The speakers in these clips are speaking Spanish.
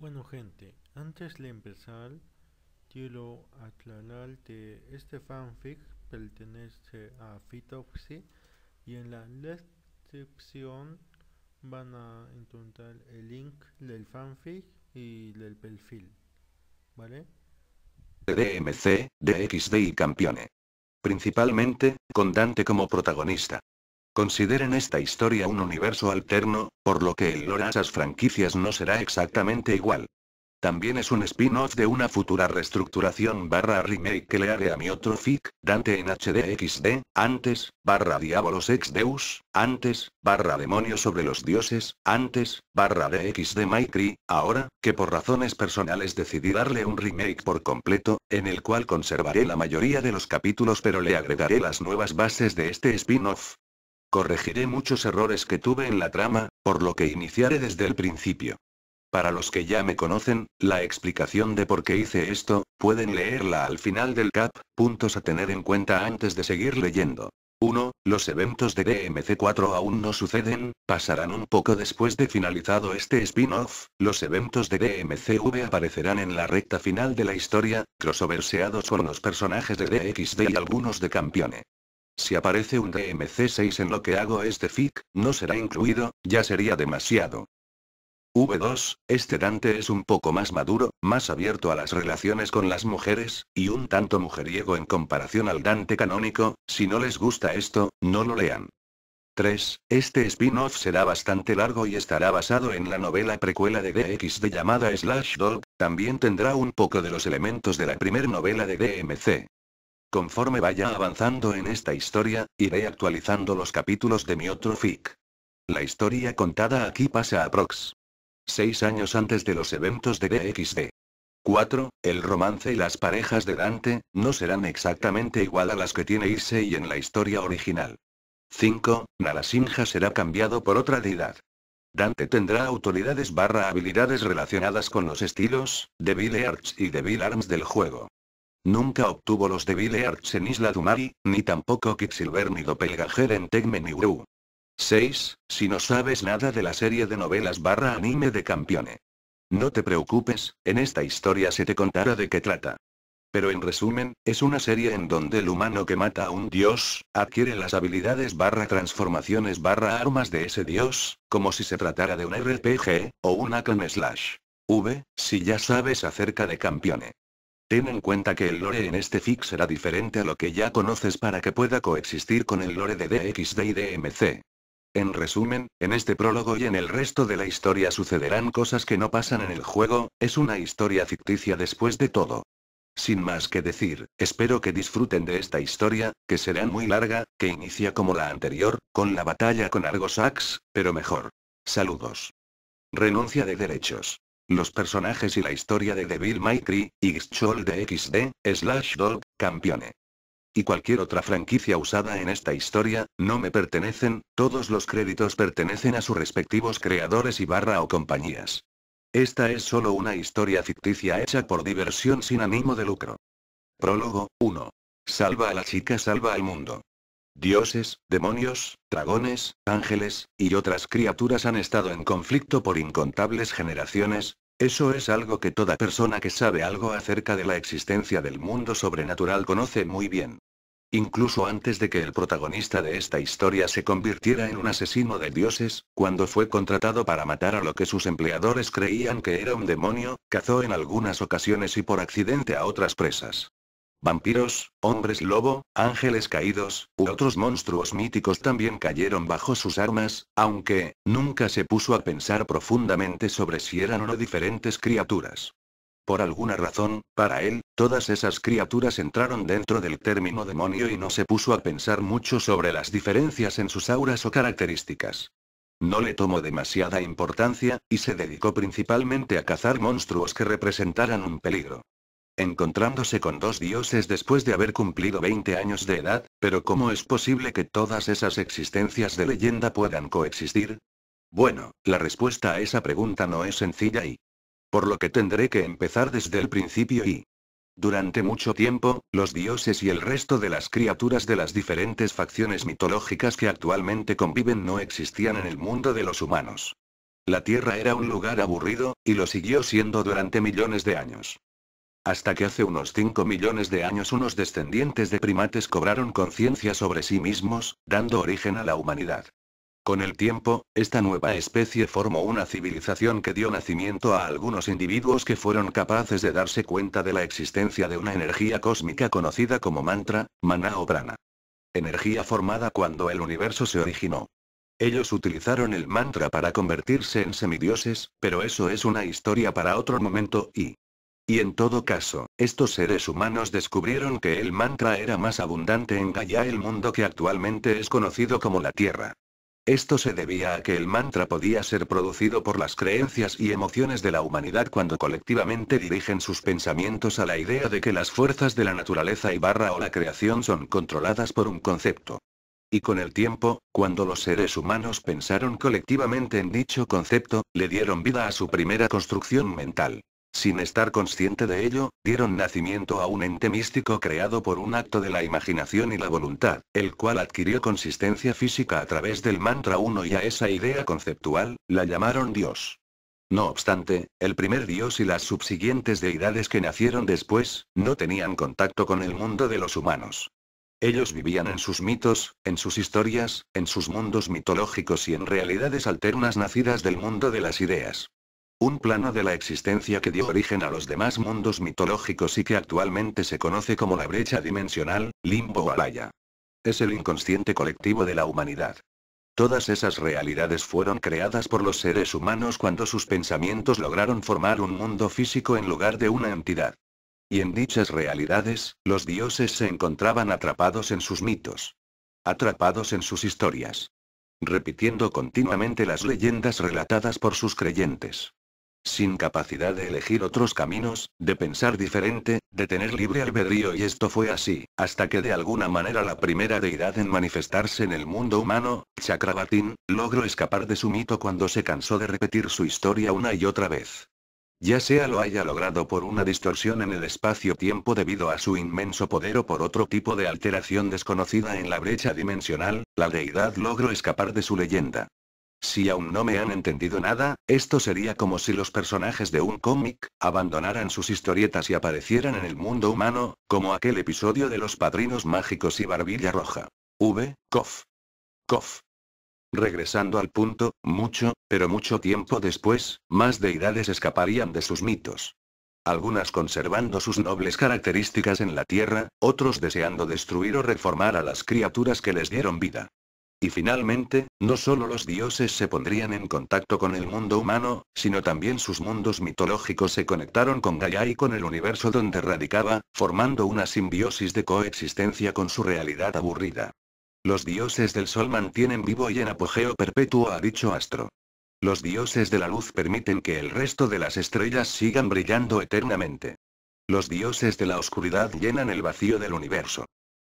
Bueno gente, antes de empezar, quiero aclarar que este fanfic pertenece a Fitoxy y en la descripción van a encontrar el link del fanfic y del perfil, ¿vale? DMC, DXD y Campione. Principalmente, con Dante como protagonista. Consideren esta historia un universo alterno, por lo que el lore a esas franquicias no será exactamente igual. También es un spin-off de una futura reestructuración barra remake que le haré a mi otro fic, Dante en HDXD, antes, barra Diabolos ex Deus, antes, barra Demonios sobre los dioses, antes, barra DXD Maikri, ahora, que por razones personales decidí darle un remake por completo, en el cual conservaré la mayoría de los capítulos pero le agregaré las nuevas bases de este spin-off. Corregiré muchos errores que tuve en la trama, por lo que iniciaré desde el principio. Para los que ya me conocen, la explicación de por qué hice esto, pueden leerla al final del cap, puntos a tener en cuenta antes de seguir leyendo. 1. Los eventos de DMC4 aún no suceden, pasarán un poco después de finalizado este spin-off, los eventos de DMCV aparecerán en la recta final de la historia, crossoverseados con los personajes de DXD y algunos de Campione. Si aparece un DMC6 en lo que hago este fic, no será incluido, ya sería demasiado. V2, este Dante es un poco más maduro, más abierto a las relaciones con las mujeres, y un tanto mujeriego en comparación al Dante canónico. Si no les gusta esto, no lo lean. 3. Este spin-off será bastante largo y estará basado en la novela precuela de DXD llamada Slash Dog, también tendrá un poco de los elementos de la primer novela de DMC. Conforme vaya avanzando en esta historia, iré actualizando los capítulos de mi otro fic. La historia contada aquí pasa aprox. 6 años antes de los eventos de DXD. 4. El romance y las parejas de Dante, no serán exactamente igual a las que tiene Issei en la historia original. 5. Narasimha será cambiado por otra deidad. Dante tendrá autoridades barra habilidades relacionadas con los estilos, Devil Arts y Devil Arms del juego. Nunca obtuvo los Devil Arts en Isla Dumari, ni tampoco Quicksilver ni Doppelganger en Tecme ni Wu. 6. Si no sabes nada de la serie de novelas barra anime de Campione. No te preocupes, en esta historia se te contará de qué trata. Pero en resumen, es una serie en donde el humano que mata a un dios, adquiere las habilidades barra transformaciones barra armas de ese dios, como si se tratara de un RPG, o un hack and slash. Si ya sabes acerca de Campione. Ten en cuenta que el lore en este fic será diferente a lo que ya conoces para que pueda coexistir con el lore de DXD y DMC. En resumen, en este prólogo y en el resto de la historia sucederán cosas que no pasan en el juego, es una historia ficticia después de todo. Sin más que decir, espero que disfruten de esta historia, que será muy larga, que inicia como la anterior, con la batalla con Argosax, pero mejor. Saludos. Renuncia de derechos. Los personajes y la historia de Devil May Cry, Xchol de XD, Slash Dog, Campione. Y cualquier otra franquicia usada en esta historia, no me pertenecen, todos los créditos pertenecen a sus respectivos creadores y barra o compañías. Esta es solo una historia ficticia hecha por diversión sin ánimo de lucro. Prólogo 1. Salva a la chica, salva al mundo. Dioses, demonios, dragones, ángeles, y otras criaturas han estado en conflicto por incontables generaciones. Eso es algo que toda persona que sabe algo acerca de la existencia del mundo sobrenatural conoce muy bien. Incluso antes de que el protagonista de esta historia se convirtiera en un asesino de dioses, cuando fue contratado para matar a lo que sus empleadores creían que era un demonio, cazó en algunas ocasiones y por accidente a otras presas. Vampiros, hombres lobo, ángeles caídos, u otros monstruos míticos también cayeron bajo sus armas, aunque, nunca se puso a pensar profundamente sobre si eran o no diferentes criaturas. Por alguna razón, para él, todas esas criaturas entraron dentro del término demonio y no se puso a pensar mucho sobre las diferencias en sus auras o características. No le tomó demasiada importancia, y se dedicó principalmente a cazar monstruos que representaran un peligro. Encontrándose con dos dioses después de haber cumplido 20 años de edad, pero ¿cómo es posible que todas esas existencias de leyenda puedan coexistir? Bueno, la respuesta a esa pregunta no es sencilla y... por lo que tendré que empezar desde el principio y... durante mucho tiempo, los dioses y el resto de las criaturas de las diferentes facciones mitológicas que actualmente conviven no existían en el mundo de los humanos. La Tierra era un lugar aburrido, y lo siguió siendo durante millones de años. Hasta que hace unos 5 millones de años unos descendientes de primates cobraron conciencia sobre sí mismos, dando origen a la humanidad. Con el tiempo, esta nueva especie formó una civilización que dio nacimiento a algunos individuos que fueron capaces de darse cuenta de la existencia de una energía cósmica conocida como mantra, maná o prana. Energía formada cuando el universo se originó. Ellos utilizaron el mantra para convertirse en semidioses, pero eso es una historia para otro momento y en todo caso, estos seres humanos descubrieron que el mantra era más abundante en Gaia, el mundo que actualmente es conocido como la Tierra. Esto se debía a que el mantra podía ser producido por las creencias y emociones de la humanidad cuando colectivamente dirigen sus pensamientos a la idea de que las fuerzas de la naturaleza o la creación son controladas por un concepto. Y con el tiempo, cuando los seres humanos pensaron colectivamente en dicho concepto, le dieron vida a su primera construcción mental. Sin estar consciente de ello, dieron nacimiento a un ente místico creado por un acto de la imaginación y la voluntad, el cual adquirió consistencia física a través del mantra 1 y a esa idea conceptual, la llamaron Dios. No obstante, el primer Dios y las subsiguientes deidades que nacieron después, no tenían contacto con el mundo de los humanos. Ellos vivían en sus mitos, en sus historias, en sus mundos mitológicos y en realidades alternas nacidas del mundo de las ideas. Un plano de la existencia que dio origen a los demás mundos mitológicos y que actualmente se conoce como la brecha dimensional, limbo o alaya. Es el inconsciente colectivo de la humanidad. Todas esas realidades fueron creadas por los seres humanos cuando sus pensamientos lograron formar un mundo físico en lugar de una entidad. Y en dichas realidades, los dioses se encontraban atrapados en sus mitos. Atrapados en sus historias. Repitiendo continuamente las leyendas relatadas por sus creyentes. Sin capacidad de elegir otros caminos, de pensar diferente, de tener libre albedrío, y esto fue así, hasta que de alguna manera la primera deidad en manifestarse en el mundo humano, Chakravartin, logró escapar de su mito cuando se cansó de repetir su historia una y otra vez. Ya sea lo haya logrado por una distorsión en el espacio-tiempo debido a su inmenso poder o por otro tipo de alteración desconocida en la brecha dimensional, la deidad logró escapar de su leyenda. Si aún no me han entendido nada, esto sería como si los personajes de un cómic abandonaran sus historietas y aparecieran en el mundo humano, como aquel episodio de Los Padrinos Mágicos y Barbilla Roja. Cof. Regresando al punto, pero mucho tiempo después, más deidades escaparían de sus mitos. Algunas conservando sus nobles características en la Tierra, otros deseando destruir o reformar a las criaturas que les dieron vida. Y finalmente, no solo los dioses se pondrían en contacto con el mundo humano, sino también sus mundos mitológicos se conectaron con Gaia y con el universo donde radicaba, formando una simbiosis de coexistencia con su realidad aburrida. Los dioses del sol mantienen vivo y en apogeo perpetuo a dicho astro. Los dioses de la luz permiten que el resto de las estrellas sigan brillando eternamente. Los dioses de la oscuridad llenan el vacío del universo.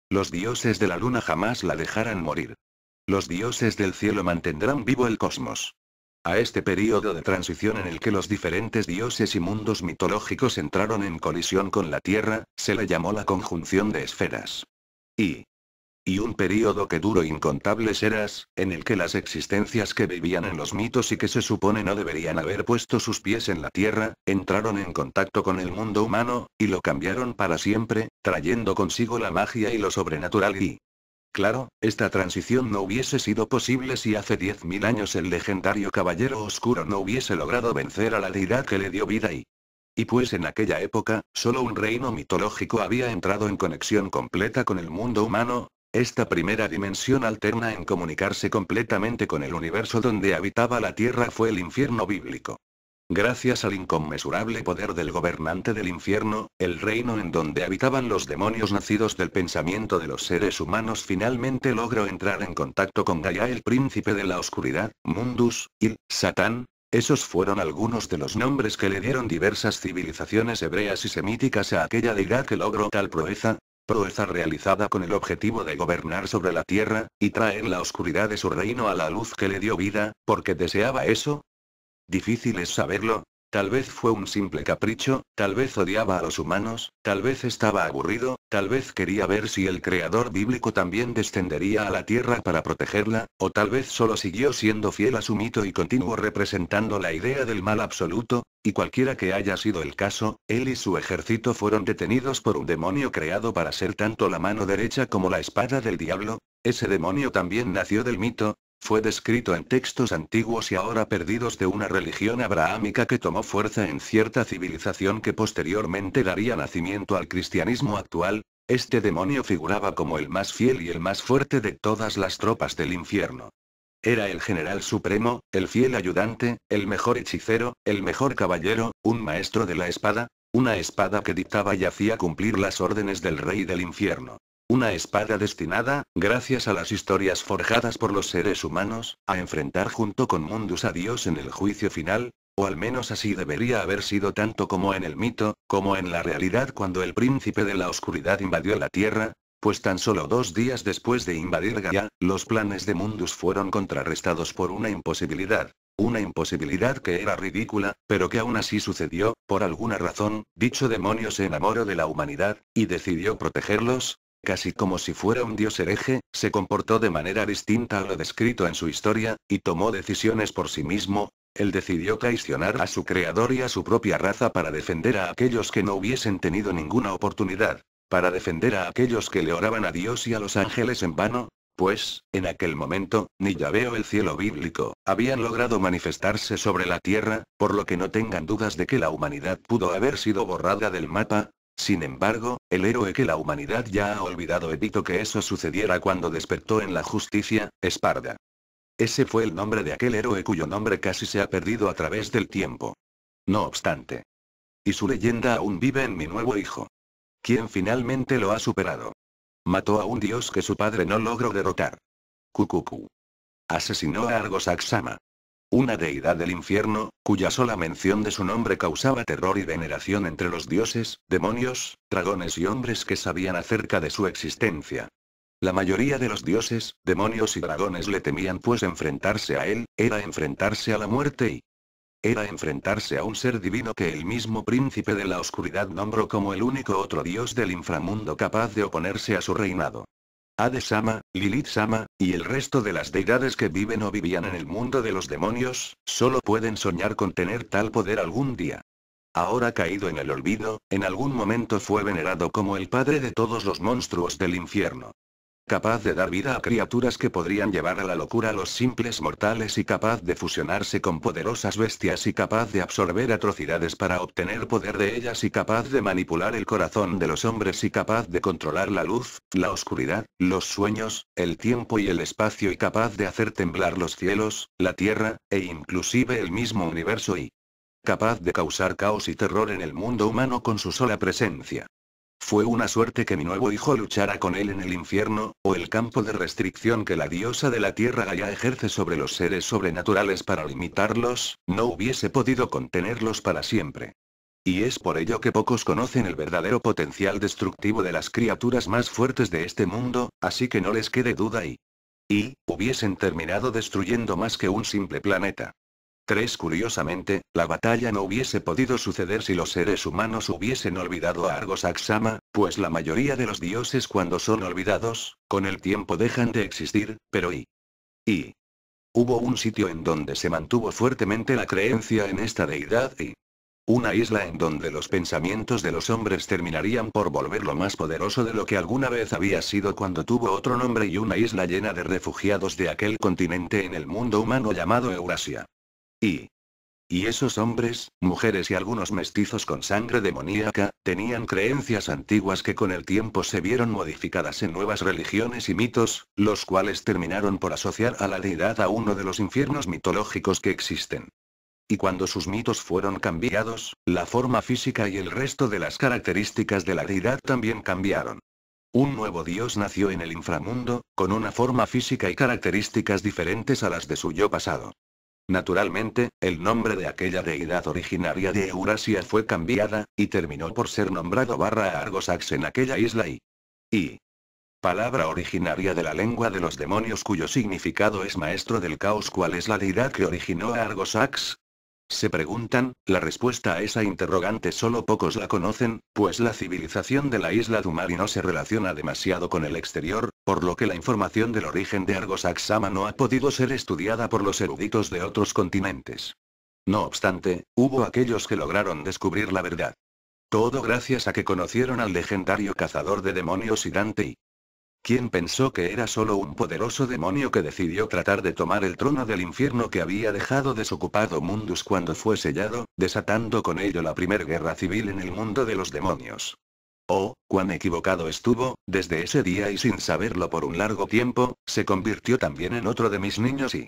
Los dioses de la luna jamás la dejarán morir. Los dioses del cielo mantendrán vivo el cosmos. A este período de transición en el que los diferentes dioses y mundos mitológicos entraron en colisión con la Tierra, se le llamó la conjunción de esferas. Y un período que duró incontables eras, en el que las existencias que vivían en los mitos y que se supone no deberían haber puesto sus pies en la Tierra, entraron en contacto con el mundo humano, y lo cambiaron para siempre, trayendo consigo la magia y lo sobrenatural Claro, esta transición no hubiese sido posible si hace 10.000 años el legendario Caballero Oscuro no hubiese logrado vencer a la deidad que le dio vida y pues en aquella época, solo un reino mitológico había entrado en conexión completa con el mundo humano, esta primera dimensión alterna en comunicarse completamente con el universo donde habitaba la Tierra fue el infierno bíblico. Gracias al inconmensurable poder del gobernante del infierno, el reino en donde habitaban los demonios nacidos del pensamiento de los seres humanos finalmente logró entrar en contacto con Gaia, el príncipe de la oscuridad, Mundus, Satán. Esos fueron algunos de los nombres que le dieron diversas civilizaciones hebreas y semíticas a aquella deidad que logró tal proeza realizada con el objetivo de gobernar sobre la tierra, y traer la oscuridad de su reino a la luz que le dio vida, porque deseaba eso. Difícil es saberlo, Tal vez fue un simple capricho, tal vez odiaba a los humanos, tal vez estaba aburrido, tal vez quería ver si el creador bíblico también descendería a la tierra para protegerla, o tal vez solo siguió siendo fiel a su mito y continuó representando la idea del mal absoluto, y cualquiera que haya sido el caso, él y su ejército fueron detenidos por un demonio creado para ser tanto la mano derecha como la espada del diablo. Ese demonio también nació del mito. Fue descrito en textos antiguos y ahora perdidos de una religión abrahámica que tomó fuerza en cierta civilización que posteriormente daría nacimiento al cristianismo actual. Este demonio figuraba como el más fiel y el más fuerte de todas las tropas del infierno. Era el general supremo, el fiel ayudante, el mejor hechicero, el mejor caballero, un maestro de la espada, una espada que dictaba y hacía cumplir las órdenes del rey del infierno. Una espada destinada, gracias a las historias forjadas por los seres humanos, a enfrentar junto con Mundus a Dios en el juicio final, o al menos así debería haber sido tanto como en el mito, como en la realidad cuando el príncipe de la oscuridad invadió la tierra, pues tan solo 2 días después de invadir Gaia, los planes de Mundus fueron contrarrestados por una imposibilidad. Una imposibilidad que era ridícula, pero que aún así sucedió. Por alguna razón, dicho demonio se enamoró de la humanidad, y decidió protegerlos. Casi como si fuera un dios hereje, se comportó de manera distinta a lo descrito en su historia, y tomó decisiones por sí mismo. Él decidió traicionar a su creador y a su propia raza para defender a aquellos que no hubiesen tenido ninguna oportunidad, para defender a aquellos que le oraban a Dios y a los ángeles en vano. Pues, en aquel momento, ni Yahvé o el cielo bíblico habían logrado manifestarse sobre la tierra, por lo que no tengan dudas de que la humanidad pudo haber sido borrada del mapa. Sin embargo, el héroe que la humanidad ya ha olvidado evitó que eso sucediera cuando despertó en la justicia, Esparda. Ese fue el nombre de aquel héroe cuyo nombre casi se ha perdido a través del tiempo. No obstante. Y su leyenda aún vive en mi nuevo hijo. Quien finalmente lo ha superado. Mató a un dios que su padre no logró derrotar. Kukuku. Asesinó a Argosaxama. Una deidad del infierno, cuya sola mención de su nombre causaba terror y veneración entre los dioses, demonios, dragones y hombres que sabían acerca de su existencia. La mayoría de los dioses, demonios y dragones le temían, pues enfrentarse a él, era enfrentarse a la muerte y era enfrentarse a un ser divino que el mismo príncipe de la oscuridad nombró como el único otro dios del inframundo capaz de oponerse a su reinado. Hades-sama, Lilith-sama, y el resto de las deidades que viven o vivían en el mundo de los demonios, solo pueden soñar con tener tal poder algún día. Ahora caído en el olvido, en algún momento fue venerado como el padre de todos los monstruos del infierno. Capaz de dar vida a criaturas que podrían llevar a la locura a los simples mortales y capaz de fusionarse con poderosas bestias y capaz de absorber atrocidades para obtener poder de ellas y capaz de manipular el corazón de los hombres y capaz de controlar la luz, la oscuridad, los sueños, el tiempo y el espacio y capaz de hacer temblar los cielos, la tierra, e inclusive el mismo universo y capaz de causar caos y terror en el mundo humano con su sola presencia. Fue una suerte que mi nuevo hijo luchara con él en el infierno, o el campo de restricción que la diosa de la tierra Gaia ejerce sobre los seres sobrenaturales para limitarlos, no hubiese podido contenerlos para siempre. Y es por ello que pocos conocen el verdadero potencial destructivo de las criaturas más fuertes de este mundo, así que no les quede duda y hubiesen terminado destruyendo más que un simple planeta. 3. Curiosamente, la batalla no hubiese podido suceder si los seres humanos hubiesen olvidado a Argosaxama, pues la mayoría de los dioses cuando son olvidados, con el tiempo dejan de existir, pero hubo un sitio en donde se mantuvo fuertemente la creencia en esta deidad y una isla en donde los pensamientos de los hombres terminarían por volverlo más poderoso de lo que alguna vez había sido cuando tuvo otro nombre y una isla llena de refugiados de aquel continente en el mundo humano llamado Eurasia. Y esos hombres, mujeres y algunos mestizos con sangre demoníaca, tenían creencias antiguas que con el tiempo se vieron modificadas en nuevas religiones y mitos, los cuales terminaron por asociar a la deidad a uno de los infiernos mitológicos que existen. Y cuando sus mitos fueron cambiados, la forma física y el resto de las características de la deidad también cambiaron. Un nuevo dios nació en el inframundo, con una forma física y características diferentes a las de su yo pasado. Naturalmente, el nombre de aquella deidad originaria de Eurasia fue cambiada, y terminó por ser nombrado Argosax en aquella isla y palabra originaria de la lengua de los demonios cuyo significado es maestro del caos. ¿Cuál es la deidad que originó a Argosax? Se preguntan, la respuesta a esa interrogante solo pocos la conocen, pues la civilización de la isla Dumari no se relaciona demasiado con el exterior, por lo que la información del origen de Argosaxama no ha podido ser estudiada por los eruditos de otros continentes. No obstante, hubo aquellos que lograron descubrir la verdad. Todo gracias a que conocieron al legendario cazador de demonios Irantei. ¿Quién pensó que era solo un poderoso demonio que decidió tratar de tomar el trono del infierno que había dejado desocupado Mundus cuando fue sellado, desatando con ello la primera guerra civil en el mundo de los demonios? Oh, cuán equivocado estuvo, desde ese día y sin saberlo por un largo tiempo, se convirtió también en otro de mis niños y...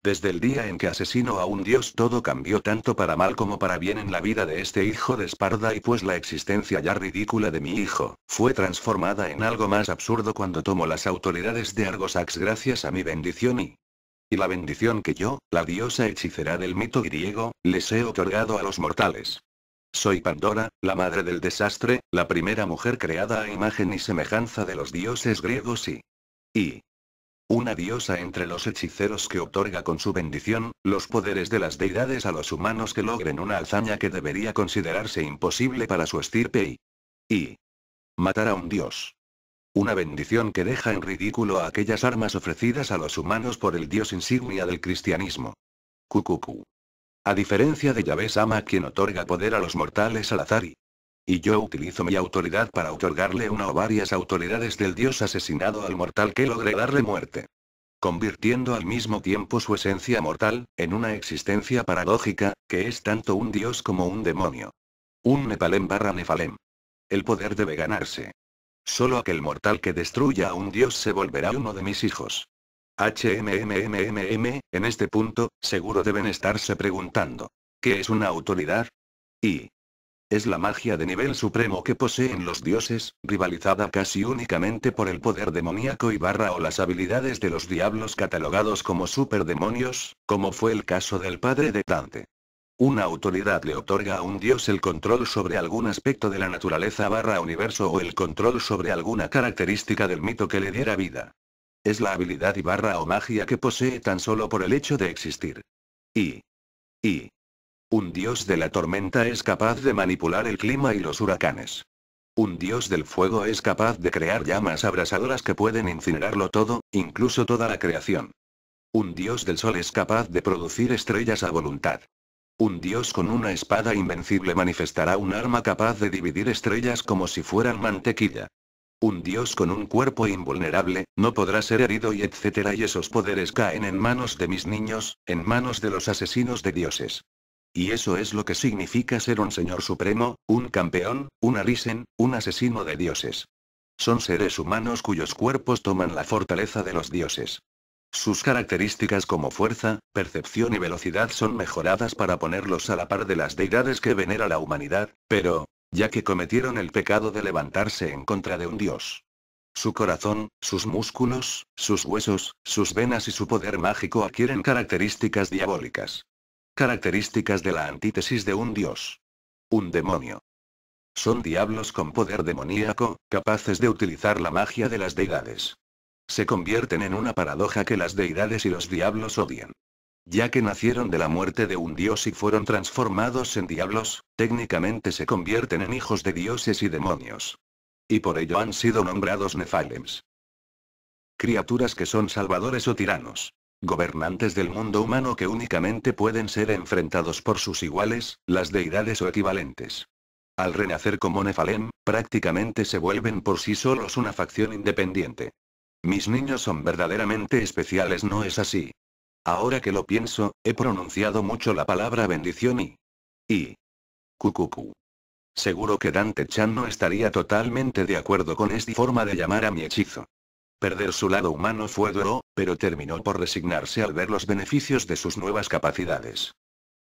Desde el día en que asesinó a un dios todo cambió tanto para mal como para bien en la vida de este hijo de Esparda y pues la existencia ya ridícula de mi hijo, fue transformada en algo más absurdo cuando tomó las autoridades de Argosax gracias a mi bendición y la bendición que yo, la diosa hechicera del mito griego, les he otorgado a los mortales. Soy Pandora, la madre del desastre, la primera mujer creada a imagen y semejanza de los dioses griegos y una diosa entre los hechiceros que otorga con su bendición, los poderes de las deidades a los humanos que logren una hazaña que debería considerarse imposible para su estirpe y matar a un dios. Una bendición que deja en ridículo a aquellas armas ofrecidas a los humanos por el dios insignia del cristianismo. Kukuku. A diferencia de Yahvé Sama quien otorga poder a los mortales al azar y yo utilizo mi autoridad para otorgarle una o varias autoridades del dios asesinado al mortal que logre darle muerte. Convirtiendo al mismo tiempo su esencia mortal, en una existencia paradójica, que es tanto un dios como un demonio. Un Nepalem barra Nefalem. El poder debe ganarse. Solo aquel mortal que destruya a un dios se volverá uno de mis hijos. En este punto, seguro deben estarse preguntando. ¿Qué es una autoridad? Es la magia de nivel supremo que poseen los dioses, rivalizada casi únicamente por el poder demoníaco y barra o las habilidades de los diablos catalogados como superdemonios, como fue el caso del padre de Dante. Una autoridad le otorga a un dios el control sobre algún aspecto de la naturaleza barra universo o el control sobre alguna característica del mito que le diera vida. Es la habilidad y barra o magia que posee tan solo por el hecho de existir. Un dios de la tormenta es capaz de manipular el clima y los huracanes. Un dios del fuego es capaz de crear llamas abrasadoras que pueden incinerarlo todo, incluso toda la creación. Un dios del sol es capaz de producir estrellas a voluntad. Un dios con una espada invencible manifestará un arma capaz de dividir estrellas como si fueran mantequilla. Un dios con un cuerpo invulnerable, no podrá ser herido y etcétera y esos poderes caen en manos de mis niños, en manos de los asesinos de dioses. Y eso es lo que significa ser un señor supremo, un campeón, un arisen, un asesino de dioses. Son seres humanos cuyos cuerpos toman la fortaleza de los dioses. Sus características como fuerza, percepción y velocidad son mejoradas para ponerlos a la par de las deidades que venera la humanidad, pero, ya que cometieron el pecado de levantarse en contra de un dios. Su corazón, sus músculos, sus huesos, sus venas y su poder mágico adquieren características diabólicas. Características de la antítesis de un dios. Un demonio. Son diablos con poder demoníaco, capaces de utilizar la magia de las deidades. Se convierten en una paradoja que las deidades y los diablos odian. Ya que nacieron de la muerte de un dios y fueron transformados en diablos, técnicamente se convierten en hijos de dioses y demonios. Y por ello han sido nombrados Nefalems. Criaturas que son salvadores o tiranos. Gobernantes del mundo humano que únicamente pueden ser enfrentados por sus iguales, las deidades o equivalentes. Al renacer como Nefalem, prácticamente se vuelven por sí solos una facción independiente. Mis niños son verdaderamente especiales, ¿no es así? Ahora que lo pienso, he pronunciado mucho la palabra bendición Kukuku. Seguro que Dante-chan no estaría totalmente de acuerdo con esta forma de llamar a mi hechizo. Perder su lado humano fue duro, pero terminó por resignarse al ver los beneficios de sus nuevas capacidades.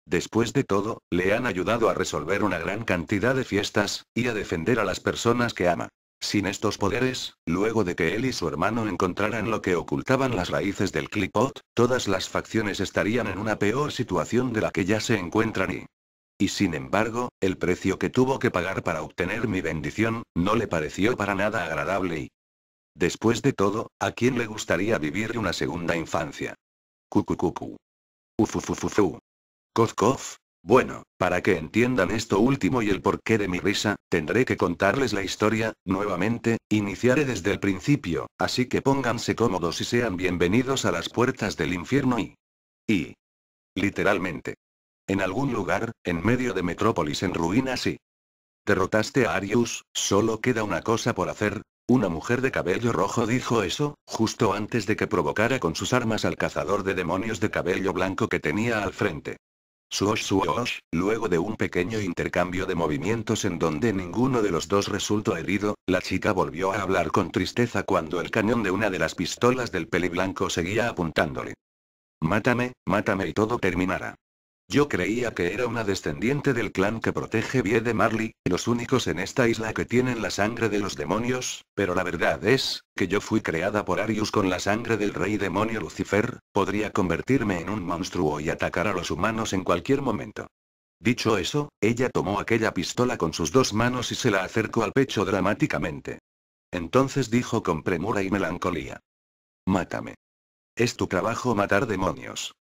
Después de todo, le han ayudado a resolver una gran cantidad de fiestas, y a defender a las personas que ama. Sin estos poderes, luego de que él y su hermano encontraran lo que ocultaban las raíces del Clipot, todas las facciones estarían en una peor situación de la que ya se encuentran y sin embargo, el precio que tuvo que pagar para obtener mi bendición, no le pareció para nada agradable después de todo, ¿a quién le gustaría vivir una segunda infancia? Kukukuku. Ufufufufu. Kof kof. Bueno, para que entiendan esto último y el porqué de mi risa, tendré que contarles la historia, nuevamente, iniciaré desde el principio, así que pónganse cómodos y sean bienvenidos a las puertas del infierno y literalmente. En algún lugar, en medio de Metrópolis en ruinas y derrotaste a Arius, solo queda una cosa por hacer. Una mujer de cabello rojo dijo eso, justo antes de que provocara con sus armas al cazador de demonios de cabello blanco que tenía al frente. Suosh, luego de un pequeño intercambio de movimientos en donde ninguno de los dos resultó herido, la chica volvió a hablar con tristeza cuando el cañón de una de las pistolas del peliblanco seguía apuntándole. Mátame, mátame y todo terminará. Yo creía que era una descendiente del clan que protege Vie de Marley, los únicos en esta isla que tienen la sangre de los demonios, pero la verdad es, que yo fui creada por Arius con la sangre del rey demonio Lucifer, podría convertirme en un monstruo y atacar a los humanos en cualquier momento. Dicho eso, ella tomó aquella pistola con sus dos manos y se la acercó al pecho dramáticamente. Entonces dijo con premura y melancolía. Mátame. Es tu trabajo matar demonios.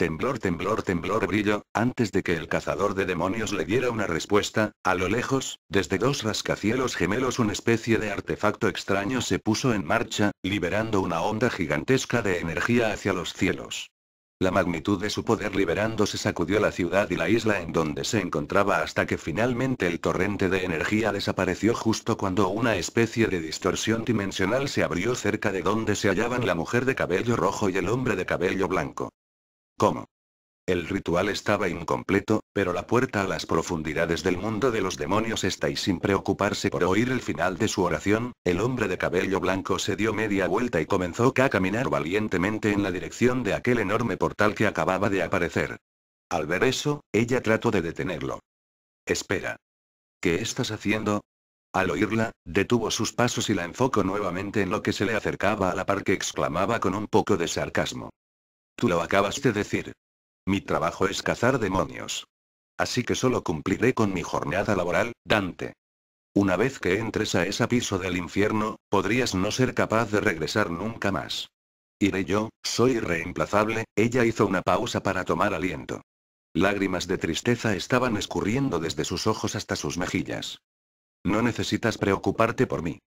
Temblor, temblor, temblor, brillo. Antes de que el cazador de demonios le diera una respuesta, a lo lejos, desde dos rascacielos gemelos una especie de artefacto extraño se puso en marcha, liberando una onda gigantesca de energía hacia los cielos. La magnitud de su poder liberándose sacudió la ciudad y la isla en donde se encontraba hasta que finalmente el torrente de energía desapareció justo cuando una especie de distorsión dimensional se abrió cerca de donde se hallaban la mujer de cabello rojo y el hombre de cabello blanco. ¿Cómo? El ritual estaba incompleto, pero la puerta a las profundidades del mundo de los demonios está y sin preocuparse por oír el final de su oración, el hombre de cabello blanco se dio media vuelta y comenzó a caminar valientemente en la dirección de aquel enorme portal que acababa de aparecer. Al ver eso, ella trató de detenerlo. Espera. ¿Qué estás haciendo? Al oírla, detuvo sus pasos y la enfocó nuevamente en lo que se le acercaba a la par que exclamaba con un poco de sarcasmo. Tú lo acabas de decir. Mi trabajo es cazar demonios. Así que solo cumpliré con mi jornada laboral, Dante. Una vez que entres a ese piso del infierno, podrías no ser capaz de regresar nunca más. Iré yo, soy irreemplazable. Ella hizo una pausa para tomar aliento. Lágrimas de tristeza estaban escurriendo desde sus ojos hasta sus mejillas. No necesitas preocuparte por mí.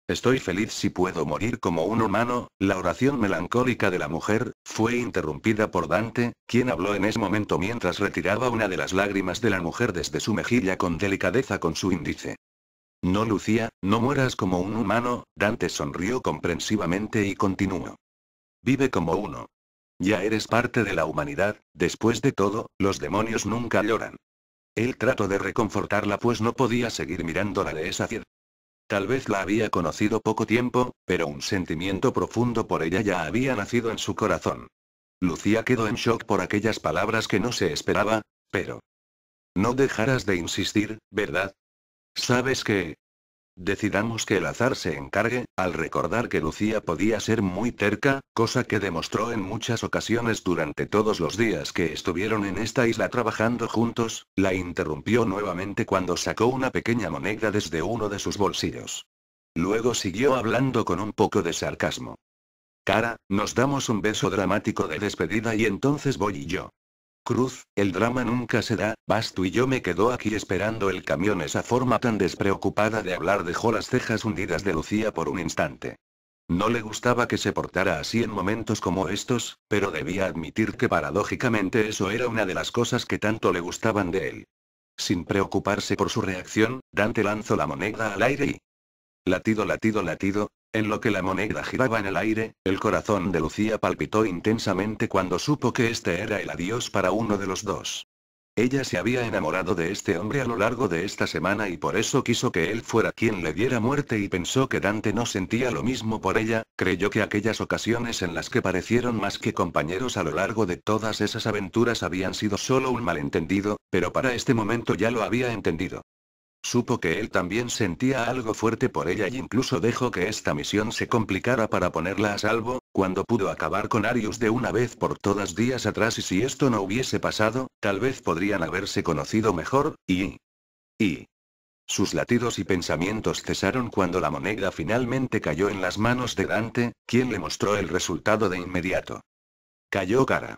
Estoy feliz si puedo morir como un humano. La oración melancólica de la mujer fue interrumpida por Dante, quien habló en ese momento mientras retiraba una de las lágrimas de la mujer desde su mejilla con delicadeza con su índice. No, Lucía, no mueras como un humano. Dante sonrió comprensivamente y continuó. Vive como uno. Ya eres parte de la humanidad, después de todo, los demonios nunca lloran. Él trató de reconfortarla pues no podía seguir mirándola de esa forma. Tal vez la había conocido poco tiempo, pero un sentimiento profundo por ella ya había nacido en su corazón. Lucía quedó en shock por aquellas palabras que no se esperaba, pero... No dejarás de insistir, ¿verdad? ¿Sabes qué? Decidamos que el azar se encargue. Al recordar que Lucía podía ser muy terca, cosa que demostró en muchas ocasiones durante todos los días que estuvieron en esta isla trabajando juntos, la interrumpió nuevamente cuando sacó una pequeña moneda desde uno de sus bolsillos. Luego siguió hablando con un poco de sarcasmo. Cara, nos damos un beso dramático de despedida y entonces voy y yo. Cruz, el drama nunca se da, vas tú y yo me quedo aquí esperando el camión. Esa forma tan despreocupada de hablar dejó las cejas hundidas de Lucía por un instante. No le gustaba que se portara así en momentos como estos, pero debía admitir que paradójicamente eso era una de las cosas que tanto le gustaban de él. Sin preocuparse por su reacción, Dante lanzó la moneda al aire y... Latido, latido, latido. En lo que la moneda giraba en el aire, el corazón de Lucía palpitó intensamente cuando supo que este era el adiós para uno de los dos. Ella se había enamorado de este hombre a lo largo de esta semana y por eso quiso que él fuera quien le diera muerte y pensó que Dante no sentía lo mismo por ella. Creyó que aquellas ocasiones en las que parecieron más que compañeros a lo largo de todas esas aventuras habían sido solo un malentendido, pero para este momento ya lo había entendido. Supo que él también sentía algo fuerte por ella y incluso dejó que esta misión se complicara para ponerla a salvo, cuando pudo acabar con Arius de una vez por todas días atrás y si esto no hubiese pasado, tal vez podrían haberse conocido mejor, y... Sus latidos y pensamientos cesaron cuando la moneda finalmente cayó en las manos de Dante, quien le mostró el resultado de inmediato. Cayó cara.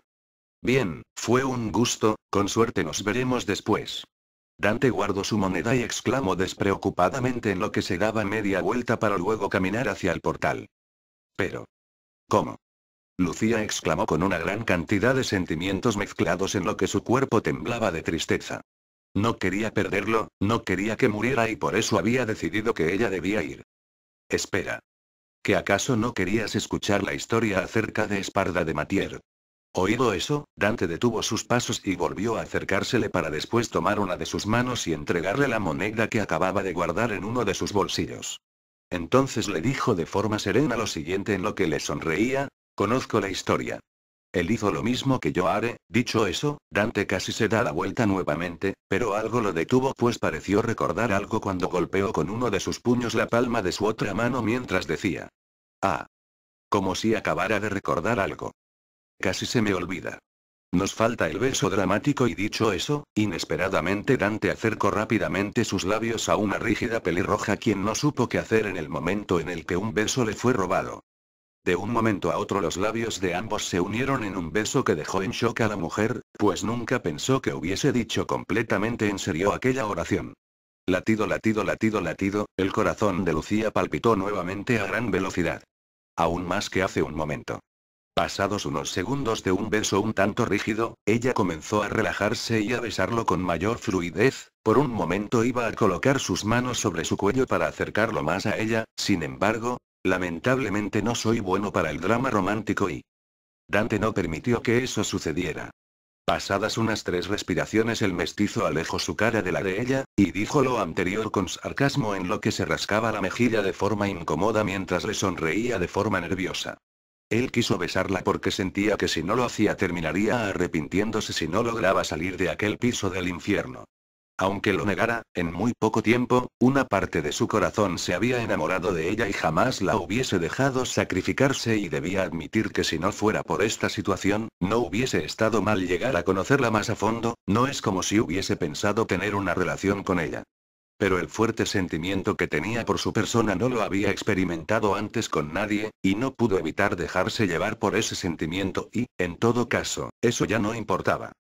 Bien, fue un gusto, con suerte nos veremos después. Dante guardó su moneda y exclamó despreocupadamente en lo que se daba media vuelta para luego caminar hacia el portal. Pero, ¿cómo? Lucía exclamó con una gran cantidad de sentimientos mezclados en lo que su cuerpo temblaba de tristeza. No quería perderlo, no quería que muriera y por eso había decidido que ella debía ir. Espera. ¿Que acaso no querías escuchar la historia acerca de Esparda de Matier? Oído eso, Dante detuvo sus pasos y volvió a acercársele para después tomar una de sus manos y entregarle la moneda que acababa de guardar en uno de sus bolsillos. Entonces le dijo de forma serena lo siguiente en lo que le sonreía: conozco la historia. Él hizo lo mismo que yo haré. Dicho eso, Dante casi se da la vuelta nuevamente, pero algo lo detuvo pues pareció recordar algo cuando golpeó con uno de sus puños la palma de su otra mano mientras decía: ah. Como si acabara de recordar algo. Casi se me olvida. Nos falta el beso dramático y dicho eso, inesperadamente Dante acercó rápidamente sus labios a una rígida pelirroja quien no supo qué hacer en el momento en el que un beso le fue robado. De un momento a otro los labios de ambos se unieron en un beso que dejó en shock a la mujer, pues nunca pensó que hubiese dicho completamente en serio aquella oración. Latido, latido, latido, latido, el corazón de Lucía palpitó nuevamente a gran velocidad. Aún más que hace un momento. Pasados unos segundos de un beso un tanto rígido, ella comenzó a relajarse y a besarlo con mayor fluidez. Por un momento iba a colocar sus manos sobre su cuello para acercarlo más a ella, sin embargo, lamentablemente no soy bueno para el drama romántico y Dante no permitió que eso sucediera. Pasadas unas 3 respiraciones el mestizo alejó su cara de la de ella, y dijo lo anterior con sarcasmo en lo que se rascaba la mejilla de forma incómoda mientras le sonreía de forma nerviosa. Él quiso besarla porque sentía que si no lo hacía terminaría arrepintiéndose si no lograba salir de aquel piso del infierno. Aunque lo negara, en muy poco tiempo, una parte de su corazón se había enamorado de ella y jamás la hubiese dejado sacrificarse y debía admitir que si no fuera por esta situación, no hubiese estado mal llegar a conocerla más a fondo. No es como si hubiese pensado tener una relación con ella. Pero el fuerte sentimiento que tenía por su persona no lo había experimentado antes con nadie, y no pudo evitar dejarse llevar por ese sentimiento y, en todo caso, eso ya no importaba.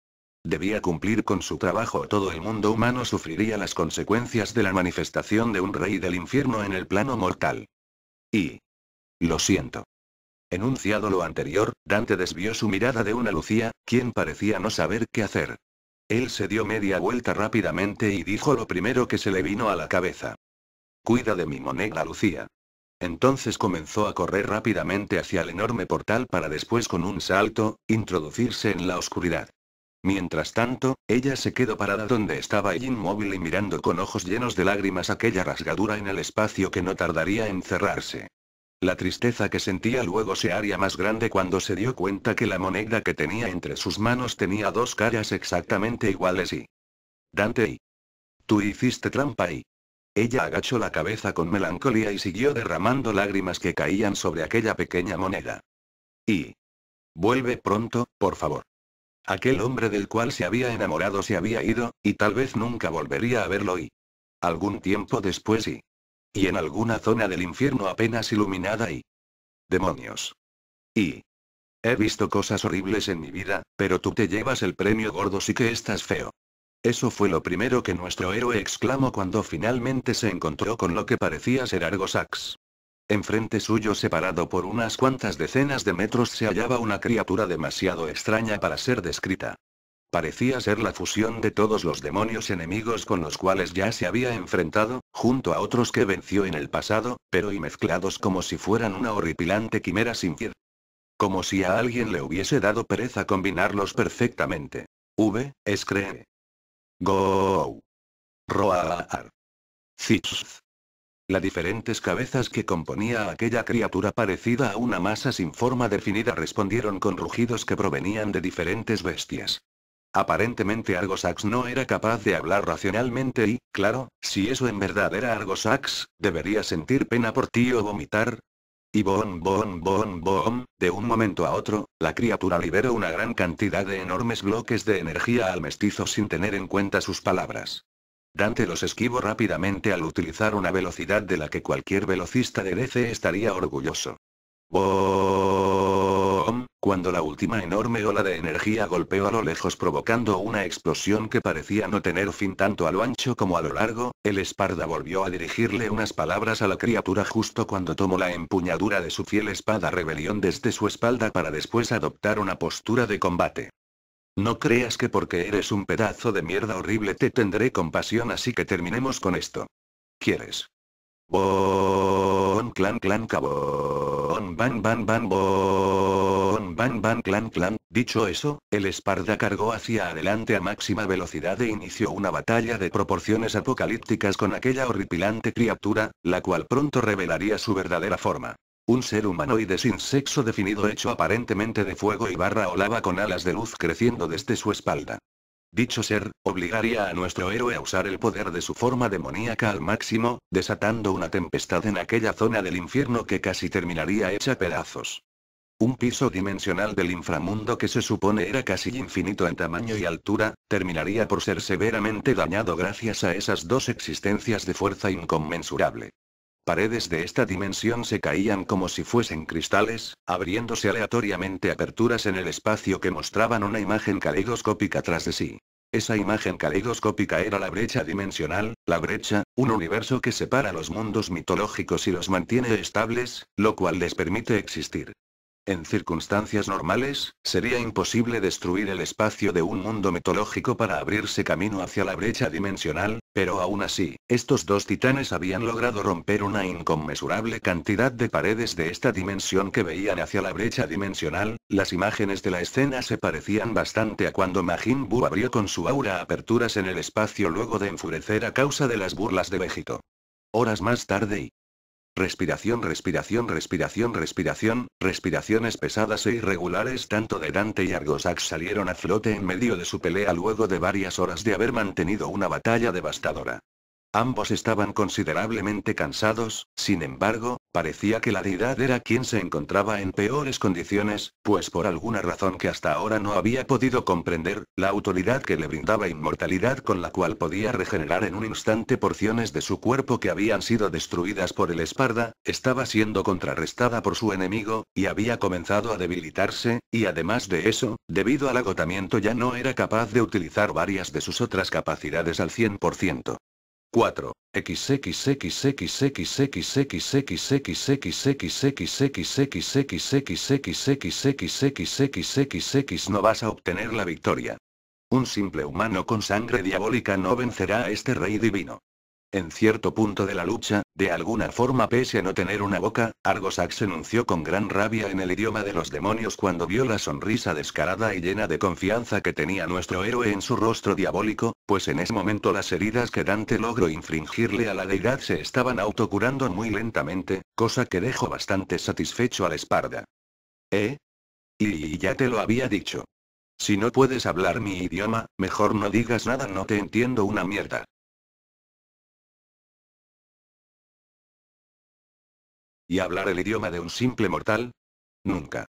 Debía cumplir con su trabajo o todo el mundo humano sufriría las consecuencias de la manifestación de un rey del infierno en el plano mortal. Y... lo siento. Enunciado lo anterior, Dante desvió su mirada de una Lucía, quien parecía no saber qué hacer. Él se dio media vuelta rápidamente y dijo lo primero que se le vino a la cabeza. Cuida de mi moneda, Lucía. Entonces comenzó a correr rápidamente hacia el enorme portal para después con un salto, introducirse en la oscuridad. Mientras tanto, ella se quedó parada donde estaba ella inmóvil y mirando con ojos llenos de lágrimas aquella rasgadura en el espacio que no tardaría en cerrarse. La tristeza que sentía luego se haría más grande cuando se dio cuenta que la moneda que tenía entre sus manos tenía 2 caras exactamente iguales y... Dante, tú hiciste trampa y... Ella agachó la cabeza con melancolía y siguió derramando lágrimas que caían sobre aquella pequeña moneda. Y... vuelve pronto, por favor. Aquel hombre del cual se había enamorado se había ido, y tal vez nunca volvería a verlo y... algún tiempo después y en alguna zona del infierno apenas iluminada y... demonios. Y... he visto cosas horribles en mi vida, pero tú te llevas el premio gordo, sí que estás feo. Eso fue lo primero que nuestro héroe exclamó cuando finalmente se encontró con lo que parecía ser Argo Sax. Enfrente suyo, separado por unas cuantas decenas de metros, se hallaba una criatura demasiado extraña para ser descrita. Parecía ser la fusión de todos los demonios enemigos con los cuales ya se había enfrentado, junto a otros que venció en el pasado, pero y mezclados como si fueran una horripilante quimera sin fin. Como si a alguien le hubiese dado pereza combinarlos perfectamente. Scree. Go. Roar. Zitz. Las diferentes cabezas que componía a aquella criatura parecida a una masa sin forma definida respondieron con rugidos que provenían de diferentes bestias. Aparentemente Argo Sax no era capaz de hablar racionalmente y, claro, si eso en verdad era Argo Sax, debería sentir pena por ti o vomitar. Y boom, boom, boom, boom, de un momento a otro, la criatura liberó una gran cantidad de enormes bloques de energía al mestizo sin tener en cuenta sus palabras. Dante los esquivó rápidamente al utilizar una velocidad de la que cualquier velocista de DC estaría orgulloso. ¡Boom! Cuando la última enorme ola de energía golpeó a lo lejos provocando una explosión que parecía no tener fin tanto a lo ancho como a lo largo, el Esparda volvió a dirigirle unas palabras a la criatura justo cuando tomó la empuñadura de su fiel espada rebelión desde su espalda para después adoptar una postura de combate. No creas que porque eres un pedazo de mierda horrible te tendré compasión, así que terminemos con esto. ¿Quieres? Bon clan clan cabón ban ban ban bon ban ban clan clan. Dicho eso, el Esparda cargó hacia adelante a máxima velocidad e inició una batalla de proporciones apocalípticas con aquella horripilante criatura, la cual pronto revelaría su verdadera forma. Un ser humanoide sin sexo definido hecho aparentemente de fuego y barra o lava con alas de luz creciendo desde su espalda. Dicho ser, obligaría a nuestro héroe a usar el poder de su forma demoníaca al máximo, desatando una tempestad en aquella zona del infierno que casi terminaría hecha pedazos. Un piso dimensional del inframundo que se supone era casi infinito en tamaño y altura, terminaría por ser severamente dañado gracias a esas dos existencias de fuerza inconmensurable. Paredes de esta dimensión se caían como si fuesen cristales, abriéndose aleatoriamente aperturas en el espacio que mostraban una imagen caleidoscópica tras de sí. Esa imagen caleidoscópica era la brecha dimensional, la brecha, un universo que separa los mundos mitológicos y los mantiene estables, lo cual les permite existir. En circunstancias normales, sería imposible destruir el espacio de un mundo mitológico para abrirse camino hacia la brecha dimensional, pero aún así, estos dos titanes habían logrado romper una inconmensurable cantidad de paredes de esta dimensión que veían hacia la brecha dimensional. Las imágenes de la escena se parecían bastante a cuando Majin Buu abrió con su aura aperturas en el espacio luego de enfurecer a causa de las burlas de Vegito. Horas más tarde y... Respiración, respiración, respiración, respiración, respiraciones pesadas e irregulares tanto de Dante y Argosax salieron a flote en medio de su pelea luego de varias horas de haber mantenido una batalla devastadora. Ambos estaban considerablemente cansados, sin embargo, parecía que la deidad era quien se encontraba en peores condiciones, pues por alguna razón que hasta ahora no había podido comprender, la autoridad que le brindaba inmortalidad con la cual podía regenerar en un instante porciones de su cuerpo que habían sido destruidas por el Esparda, estaba siendo contrarrestada por su enemigo, y había comenzado a debilitarse, y además de eso, debido al agotamiento ya no era capaz de utilizar varias de sus otras capacidades al 100%. 4. No vas a obtener la victoria. Un simple humano con sangre diabólica no vencerá a este rey divino. En cierto punto de la lucha, de alguna forma pese a no tener una boca, Argosax enunció con gran rabia en el idioma de los demonios cuando vio la sonrisa descarada y llena de confianza que tenía nuestro héroe en su rostro diabólico, pues en ese momento las heridas que Dante logró infligirle a la deidad se estaban autocurando muy lentamente, cosa que dejó bastante satisfecho al Esparda. Y ya te lo había dicho. Si no puedes hablar mi idioma, mejor no digas nada, no te entiendo una mierda. ¿Y hablar el idioma de un simple mortal? Nunca.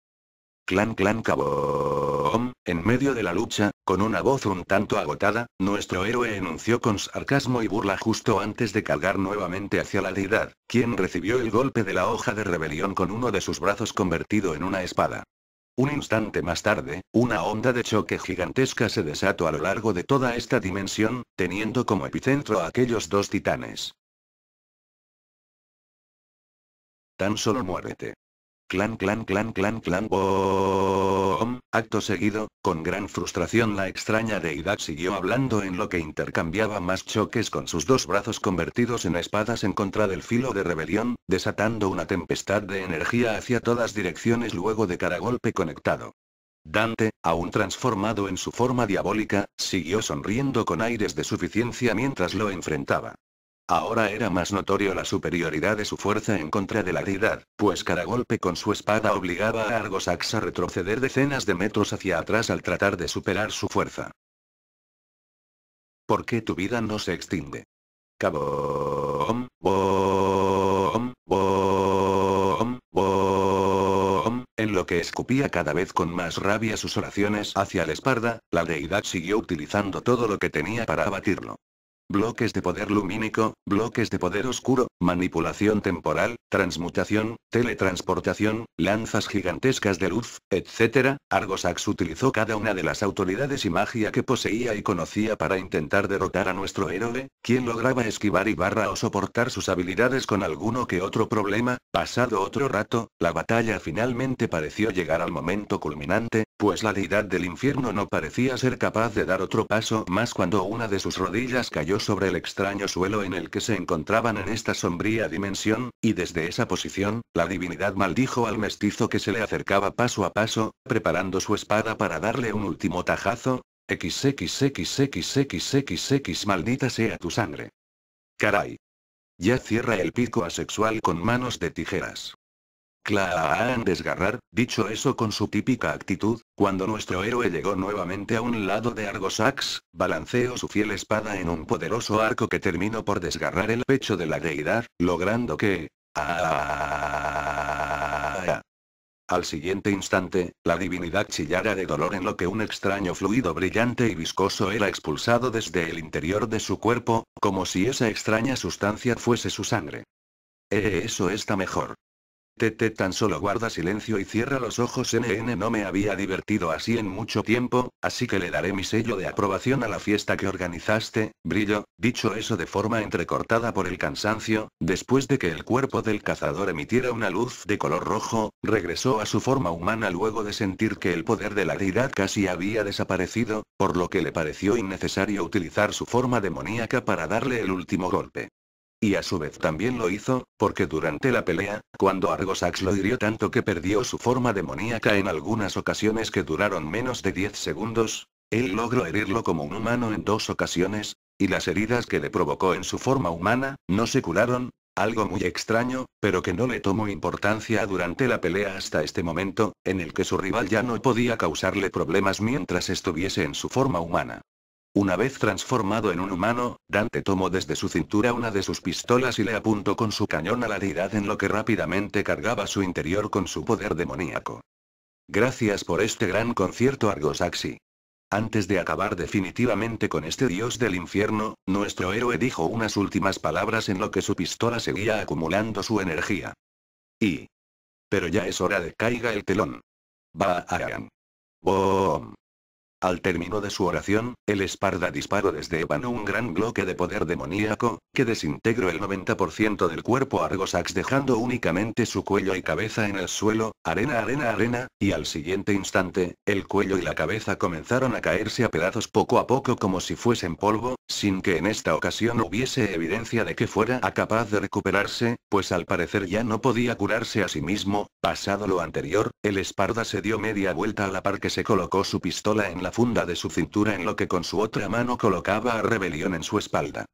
Clan clan cabón. En medio de la lucha, con una voz un tanto agotada, nuestro héroe enunció con sarcasmo y burla justo antes de cargar nuevamente hacia la deidad, quien recibió el golpe de la hoja de rebelión con uno de sus brazos convertido en una espada. Un instante más tarde, una onda de choque gigantesca se desató a lo largo de toda esta dimensión, teniendo como epicentro a aquellos dos titanes. Tan solo muérete. Clan clan clan clan clan boom. Acto seguido, con gran frustración la extraña deidad siguió hablando en lo que intercambiaba más choques con sus dos brazos convertidos en espadas en contra del filo de rebelión, desatando una tempestad de energía hacia todas direcciones luego de cada golpe conectado. Dante, aún transformado en su forma diabólica, siguió sonriendo con aires de suficiencia mientras lo enfrentaba. Ahora era más notorio la superioridad de su fuerza en contra de la deidad, pues cada golpe con su espada obligaba a Argosax a retroceder decenas de metros hacia atrás al tratar de superar su fuerza. ¿Por qué tu vida no se extingue? Kaboom, boom, boom, boom. En lo que escupía cada vez con más rabia sus oraciones hacia el Esparda, la deidad siguió utilizando todo lo que tenía para abatirlo. bloques de poder lumínico, bloques de poder oscuro, manipulación temporal, transmutación, teletransportación, lanzas gigantescas de luz, etc. Argosax utilizó cada una de las autoridades y magia que poseía y conocía para intentar derrotar a nuestro héroe, quien lograba esquivar y o soportar sus habilidades con alguno que otro problema. Pasado otro rato, la batalla finalmente pareció llegar al momento culminante, pues la deidad del infierno no parecía ser capaz de dar otro paso más cuando una de sus rodillas cayó sobre el extraño suelo en el que se encontraban en esta sombría dimensión, y desde esa posición, la divinidad maldijo al mestizo que se le acercaba paso a paso, preparando su espada para darle un último tajazo. XXXXXXX maldita sea tu sangre. Caray. Ya cierra el pico asexual con manos de tijeras. Claan desgarrar, dicho eso con su típica actitud, cuando nuestro héroe llegó nuevamente a un lado de Argosax, balanceó su fiel espada en un poderoso arco que terminó por desgarrar el pecho de la deidad, logrando que... Al siguiente instante, la divinidad chillara de dolor en lo que un extraño fluido brillante y viscoso era expulsado desde el interior de su cuerpo, como si esa extraña sustancia fuese su sangre. Eso está mejor. Tan solo guarda silencio y cierra los ojos. No me había divertido así en mucho tiempo, así que le daré mi sello de aprobación a la fiesta que organizaste, Brillo. Dicho eso de forma entrecortada por el cansancio, después de que el cuerpo del cazador emitiera una luz de color rojo, regresó a su forma humana luego de sentir que el poder de la deidad casi había desaparecido, por lo que le pareció innecesario utilizar su forma demoníaca para darle el último golpe. Y a su vez también lo hizo, porque durante la pelea, cuando Argosax lo hirió tanto que perdió su forma demoníaca en algunas ocasiones que duraron menos de 10 segundos, él logró herirlo como un humano en 2 ocasiones, y las heridas que le provocó en su forma humana, no se curaron, algo muy extraño, pero que no le tomó importancia durante la pelea hasta este momento, en el que su rival ya no podía causarle problemas mientras estuviese en su forma humana. Una vez transformado en un humano, Dante tomó desde su cintura una de sus pistolas y le apuntó con su cañón a la deidad en lo que rápidamente cargaba su interior con su poder demoníaco. Gracias por este gran concierto, Argosaxi. Antes de acabar definitivamente con este dios del infierno, nuestro héroe dijo unas últimas palabras en lo que su pistola seguía acumulando su energía. Pero ya es hora de caiga el telón. Baagan. Boom. Al término de su oración, el Esparda disparó desde Ébano un gran bloque de poder demoníaco, que desintegró el 90% del cuerpo Argosax dejando únicamente su cuello y cabeza en el suelo, arena, y al siguiente instante, el cuello y la cabeza comenzaron a caerse a pedazos poco a poco como si fuesen polvo, sin que en esta ocasión hubiese evidencia de que fuera capaz de recuperarse, pues al parecer ya no podía curarse a sí mismo. Pasado lo anterior, el Esparda se dio media vuelta a la par que se colocó su pistola en la funda de su cintura en lo que con su otra mano colocaba a Rebelión en su espalda.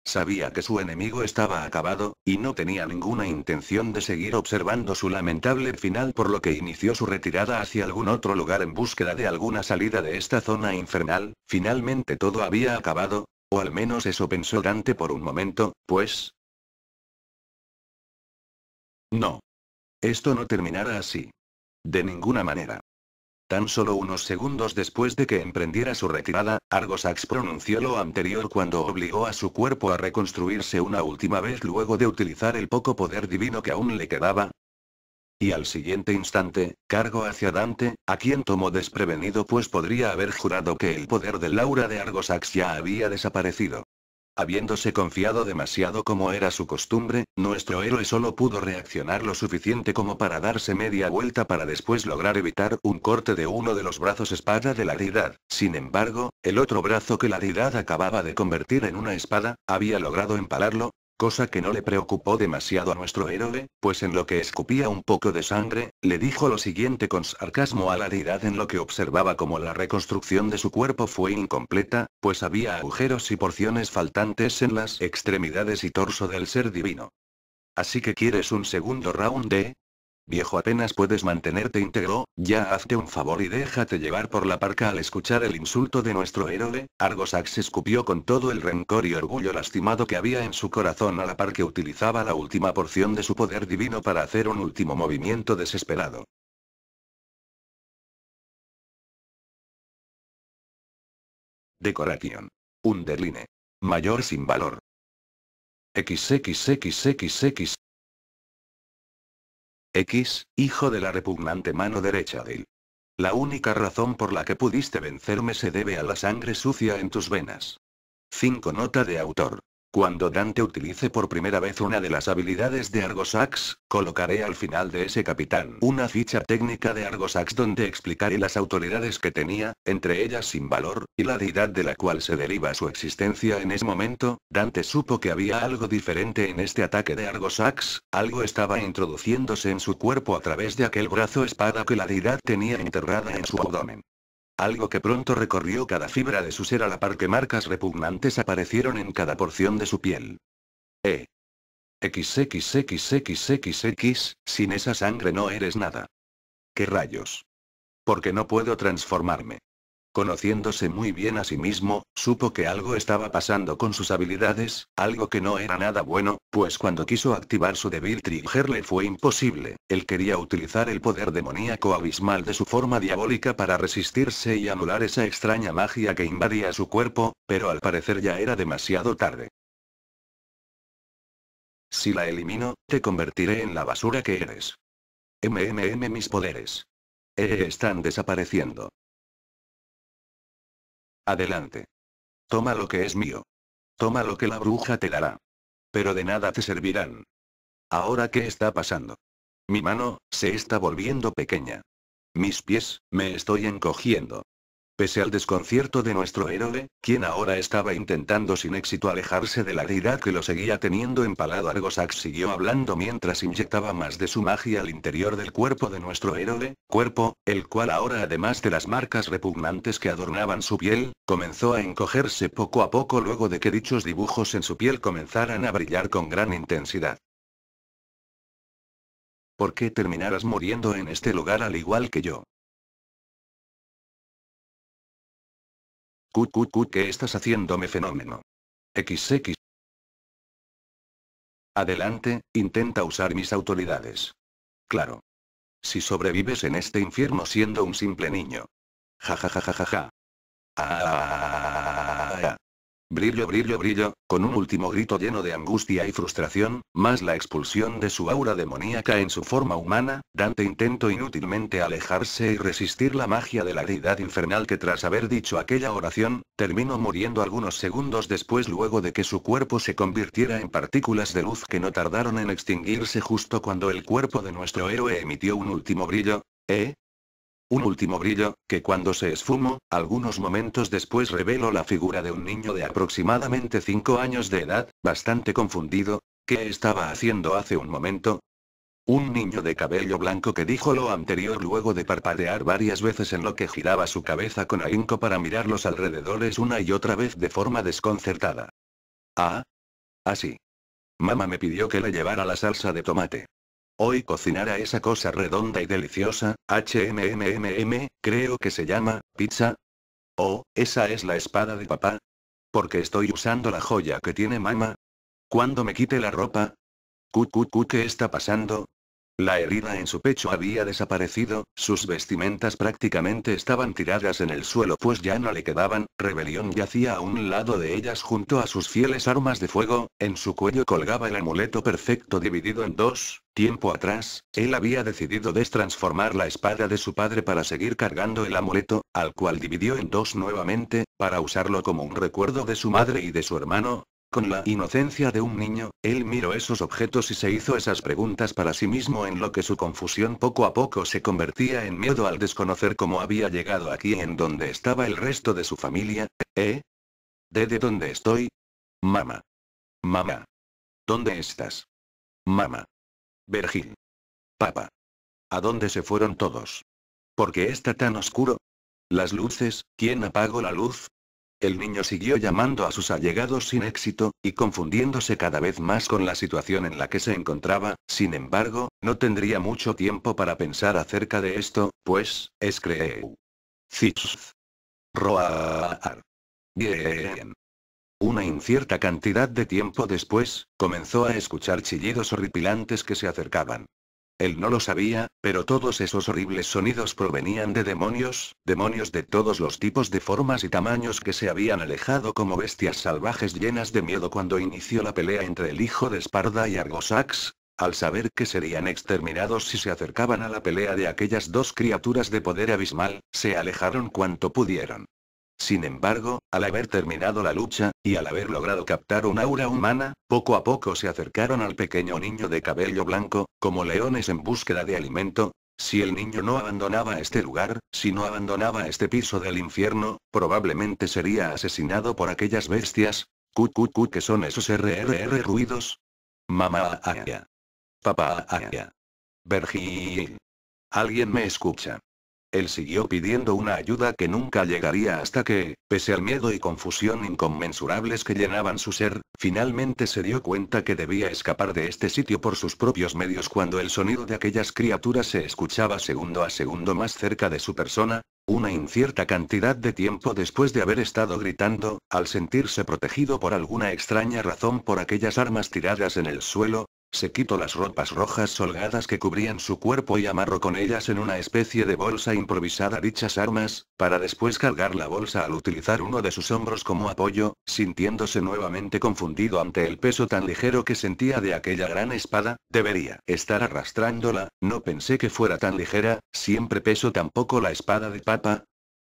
Sabía que su enemigo estaba acabado, y no tenía ninguna intención de seguir observando su lamentable final, por lo que inició su retirada hacia algún otro lugar en búsqueda de alguna salida de esta zona infernal. Finalmente todo había acabado, o al menos eso pensó Dante por un momento, pues... No. Esto no terminará así. De ninguna manera. Tan solo unos segundos después de que emprendiera su retirada, Argosax pronunció lo anterior cuando obligó a su cuerpo a reconstruirse una última vez luego de utilizar el poco poder divino que aún le quedaba. Y al siguiente instante, cargó hacia Dante, a quien tomó desprevenido pues podría haber jurado que el poder del aura de Argosax ya había desaparecido. Habiéndose confiado demasiado como era su costumbre, nuestro héroe solo pudo reaccionar lo suficiente como para darse media vuelta para después lograr evitar un corte de uno de los brazos espada de la deidad. Sin embargo, el otro brazo que la deidad acababa de convertir en una espada, había logrado empalarlo, cosa que no le preocupó demasiado a nuestro héroe, pues en lo que escupía un poco de sangre, le dijo lo siguiente con sarcasmo a la deidad en lo que observaba como la reconstrucción de su cuerpo fue incompleta, pues había agujeros y porciones faltantes en las extremidades y torso del ser divino. Así que ¿quieres un segundo round de...? Viejo, apenas puedes mantenerte íntegro, ya hazte un favor y déjate llevar por la parca. Al escuchar el insulto de nuestro héroe, Argosax escupió con todo el rencor y orgullo lastimado que había en su corazón a la par que utilizaba la última porción de su poder divino para hacer un último movimiento desesperado. Decoration. Underline. Mayor sin valor. XXXXX. X, hijo de la repugnante mano derecha de él. La única razón por la que pudiste vencerme se debe a la sangre sucia en tus venas. 5 Nota de autor. Cuando Dante utilice por primera vez una de las habilidades de Argosax, colocaré al final de ese capitán una ficha técnica de Argosax donde explicaré las autoridades que tenía, entre ellas sin valor, y la deidad de la cual se deriva su existencia. En ese momento, Dante supo que había algo diferente en este ataque de Argosax, algo estaba introduciéndose en su cuerpo a través de aquel brazo espada que la deidad tenía enterrada en su abdomen. Algo que pronto recorrió cada fibra de su ser a la par que marcas repugnantes aparecieron en cada porción de su piel. XXXXXX, sin esa sangre no eres nada. ¿Qué rayos? Porque no puedo transformarme. Conociéndose muy bien a sí mismo, supo que algo estaba pasando con sus habilidades, algo que no era nada bueno, pues cuando quiso activar su débil trigger le fue imposible. Él quería utilizar el poder demoníaco abismal de su forma diabólica para resistirse y anular esa extraña magia que invadía su cuerpo, pero al parecer ya era demasiado tarde. Si la elimino, te convertiré en la basura que eres. Mis poderes. Están desapareciendo. Adelante. Toma lo que es mío. Toma lo que la bruja te dará. Pero de nada te servirán. ¿Ahora qué está pasando? Mi mano, se está volviendo pequeña. Mis pies, me estoy encogiendo. Pese al desconcierto de nuestro héroe, quien ahora estaba intentando sin éxito alejarse de la deidad que lo seguía teniendo empalado, Argosax siguió hablando mientras inyectaba más de su magia al interior del cuerpo de nuestro héroe, cuerpo, el cual ahora además de las marcas repugnantes que adornaban su piel, comenzó a encogerse poco a poco luego de que dichos dibujos en su piel comenzaran a brillar con gran intensidad. ¿Por qué terminarás muriendo en este lugar al igual que yo? ¿Qué estás haciéndome, fenómeno? XX. Adelante, intenta usar mis autoridades. Claro. Si sobrevives en este infierno siendo un simple niño. Ja. Brillo, con un último grito lleno de angustia y frustración, más la expulsión de su aura demoníaca en su forma humana, Dante intentó inútilmente alejarse y resistir la magia de la deidad infernal que tras haber dicho aquella oración, terminó muriendo algunos segundos después luego de que su cuerpo se convirtiera en partículas de luz que no tardaron en extinguirse justo cuando el cuerpo de nuestro héroe emitió un último brillo. Un último brillo, que cuando se esfumó, algunos momentos después reveló la figura de un niño de aproximadamente 5 años de edad, bastante confundido. ¿Qué estaba haciendo hace un momento? Un niño de cabello blanco que dijo lo anterior luego de parpadear varias veces en lo que giraba su cabeza con ahínco para mirar los alrededores una y otra vez de forma desconcertada. Así. Mamá me pidió que le llevara la salsa de tomate. Hoy cocinará esa cosa redonda y deliciosa, creo que se llama, pizza. Oh, esa es la espada de papá. Porque estoy usando la joya que tiene mamá. ¿Cuándo me quite la ropa? ¿Qué está pasando? La herida en su pecho había desaparecido, sus vestimentas prácticamente estaban tiradas en el suelo pues ya no le quedaban, Rebelión yacía a un lado de ellas junto a sus fieles armas de fuego, en su cuello colgaba el amuleto perfecto dividido en dos. Tiempo atrás, él había decidido destransformar la espada de su padre para seguir cargando el amuleto, al cual dividió en dos nuevamente, para usarlo como un recuerdo de su madre y de su hermano. Con la inocencia de un niño, él miró esos objetos y se hizo esas preguntas para sí mismo en lo que su confusión poco a poco se convertía en miedo al desconocer cómo había llegado aquí en donde estaba el resto de su familia. ¿De dónde estoy? Mamá. Mamá. ¿Dónde estás? Mamá. Virgil. Papá. ¿A dónde se fueron todos? ¿Por qué está tan oscuro? Las luces, ¿quién apagó la luz? El niño siguió llamando a sus allegados sin éxito, y confundiéndose cada vez más con la situación en la que se encontraba. Sin embargo, no tendría mucho tiempo para pensar acerca de esto, pues, Screeu. Zitz. Roar. Bien. Una incierta cantidad de tiempo después, comenzó a escuchar chillidos horripilantes que se acercaban. Él no lo sabía, pero todos esos horribles sonidos provenían de demonios de todos los tipos de formas y tamaños que se habían alejado como bestias salvajes llenas de miedo cuando inició la pelea entre el hijo de Esparda y Argosax. Al saber que serían exterminados si se acercaban a la pelea de aquellas dos criaturas de poder abismal, se alejaron cuanto pudieron. Sin embargo, al haber terminado la lucha, y al haber logrado captar un aura humana, poco a poco se acercaron al pequeño niño de cabello blanco, como leones en búsqueda de alimento. Si el niño no abandonaba este lugar, si no abandonaba este piso del infierno, probablemente sería asesinado por aquellas bestias. ¿Qué son esos ruidos? Mamá Aya. Papá Aya. Vergil. ¿Alguien me escucha? Él siguió pidiendo una ayuda que nunca llegaría hasta que, pese al miedo y confusión inconmensurables que llenaban su ser, finalmente se dio cuenta que debía escapar de este sitio por sus propios medios cuando el sonido de aquellas criaturas se escuchaba segundo a segundo más cerca de su persona. Una incierta cantidad de tiempo después de haber estado gritando, al sentirse protegido por alguna extraña razón por aquellas armas tiradas en el suelo, se quitó las ropas rojas holgadas que cubrían su cuerpo y amarró con ellas en una especie de bolsa improvisada dichas armas, para después cargar la bolsa al utilizar uno de sus hombros como apoyo, sintiéndose nuevamente confundido ante el peso tan ligero que sentía de aquella gran espada. Debería estar arrastrándola, no pensé que fuera tan ligera, siempre peso tan poco la espada de papa.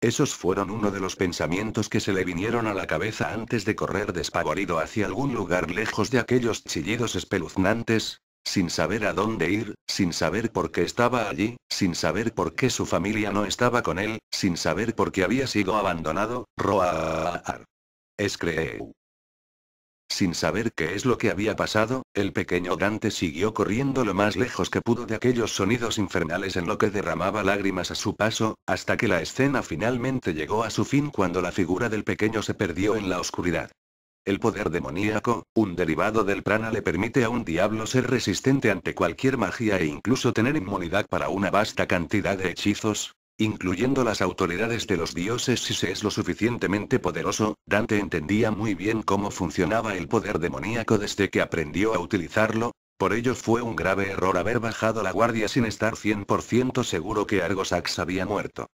Esos fueron uno de los pensamientos que se le vinieron a la cabeza antes de correr despavorido hacia algún lugar lejos de aquellos chillidos espeluznantes, sin saber a dónde ir, sin saber por qué estaba allí, sin saber por qué su familia no estaba con él, sin saber por qué había sido abandonado. Roar. Escreeu. Sin saber qué es lo que había pasado, el pequeño Dante siguió corriendo lo más lejos que pudo de aquellos sonidos infernales en lo que derramaba lágrimas a su paso, hasta que la escena finalmente llegó a su fin cuando la figura del pequeño se perdió en la oscuridad. El poder demoníaco, un derivado del prana, le permite a un diablo ser resistente ante cualquier magia e incluso tener inmunidad para una vasta cantidad de hechizos, incluyendo las autoridades de los dioses si se es lo suficientemente poderoso. Dante entendía muy bien cómo funcionaba el poder demoníaco desde que aprendió a utilizarlo, por ello fue un grave error haber bajado la guardia sin estar 100% seguro que Argosax había muerto.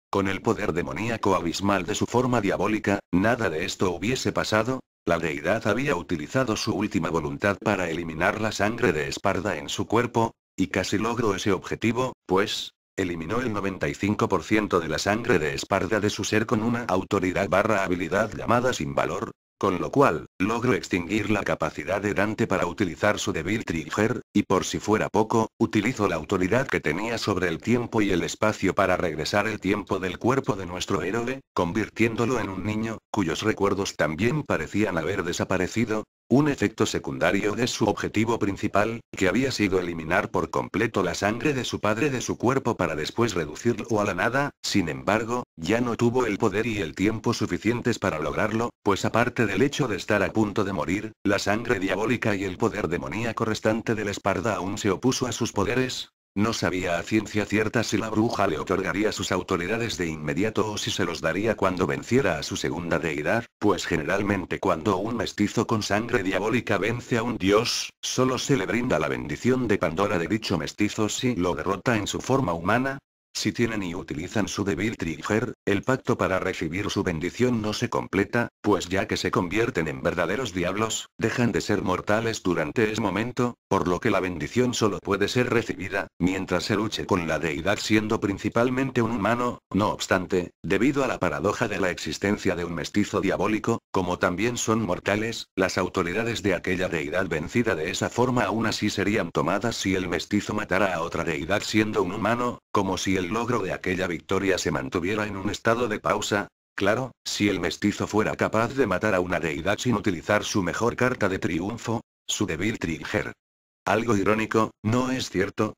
Con el poder demoníaco abismal de su forma diabólica, nada de esto hubiese pasado. La deidad había utilizado su última voluntad para eliminar la sangre de Esparda en su cuerpo, y casi logró ese objetivo, pues eliminó el 95% de la sangre de Esparda de su ser con una autoridad/habilidad llamada Sin Valor, con lo cual, logró extinguir la capacidad de Dante para utilizar su Devil Trigger, y por si fuera poco, utilizó la autoridad que tenía sobre el tiempo y el espacio para regresar el tiempo del cuerpo de nuestro héroe, convirtiéndolo en un niño, cuyos recuerdos también parecían haber desaparecido. Un efecto secundario de su objetivo principal, que había sido eliminar por completo la sangre de su padre de su cuerpo para después reducirlo a la nada. Sin embargo, ya no tuvo el poder y el tiempo suficientes para lograrlo, pues aparte del hecho de estar a punto de morir, la sangre diabólica y el poder demoníaco restante del Esparda aún se opuso a sus poderes. No sabía a ciencia cierta si la bruja le otorgaría sus autoridades de inmediato o si se los daría cuando venciera a su segunda deidad, pues generalmente cuando un mestizo con sangre diabólica vence a un dios, solo se le brinda la bendición de Pandora de dicho mestizo si lo derrota en su forma humana. Si tienen y utilizan su Devil Trigger, el pacto para recibir su bendición no se completa, pues ya que se convierten en verdaderos diablos, dejan de ser mortales durante ese momento, por lo que la bendición solo puede ser recibida mientras se luche con la deidad siendo principalmente un humano. No obstante, debido a la paradoja de la existencia de un mestizo diabólico, como también son mortales, las autoridades de aquella deidad vencida de esa forma aún así serían tomadas si el mestizo matara a otra deidad siendo un humano, como si el logro de aquella victoria se mantuviera en un estado de pausa. Claro, si el mestizo fuera capaz de matar a una deidad sin utilizar su mejor carta de triunfo, su Devil Trigger. Algo irónico, ¿no es cierto?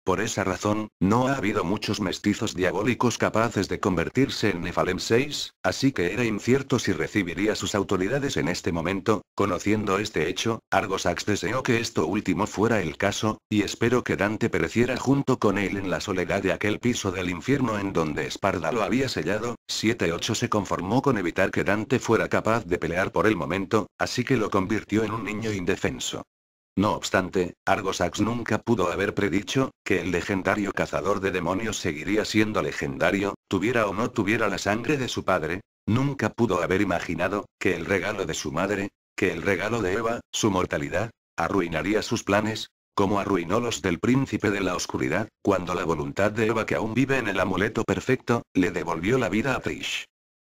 Por esa razón, no ha habido muchos mestizos diabólicos capaces de convertirse en Nephalem 6, así que era incierto si recibiría sus autoridades en este momento. Conociendo este hecho, Argosax deseó que esto último fuera el caso, y esperó que Dante pereciera junto con él en la soledad de aquel piso del infierno en donde Esparda lo había sellado. 7-8 se conformó con evitar que Dante fuera capaz de pelear por el momento, así que lo convirtió en un niño indefenso. No obstante, Argosax nunca pudo haber predicho que el legendario cazador de demonios seguiría siendo legendario, tuviera o no tuviera la sangre de su padre. Nunca pudo haber imaginado que el regalo de su madre, que el regalo de Eva, su mortalidad, arruinaría sus planes, como arruinó los del príncipe de la oscuridad, cuando la voluntad de Eva, que aún vive en el amuleto perfecto, le devolvió la vida a Trish.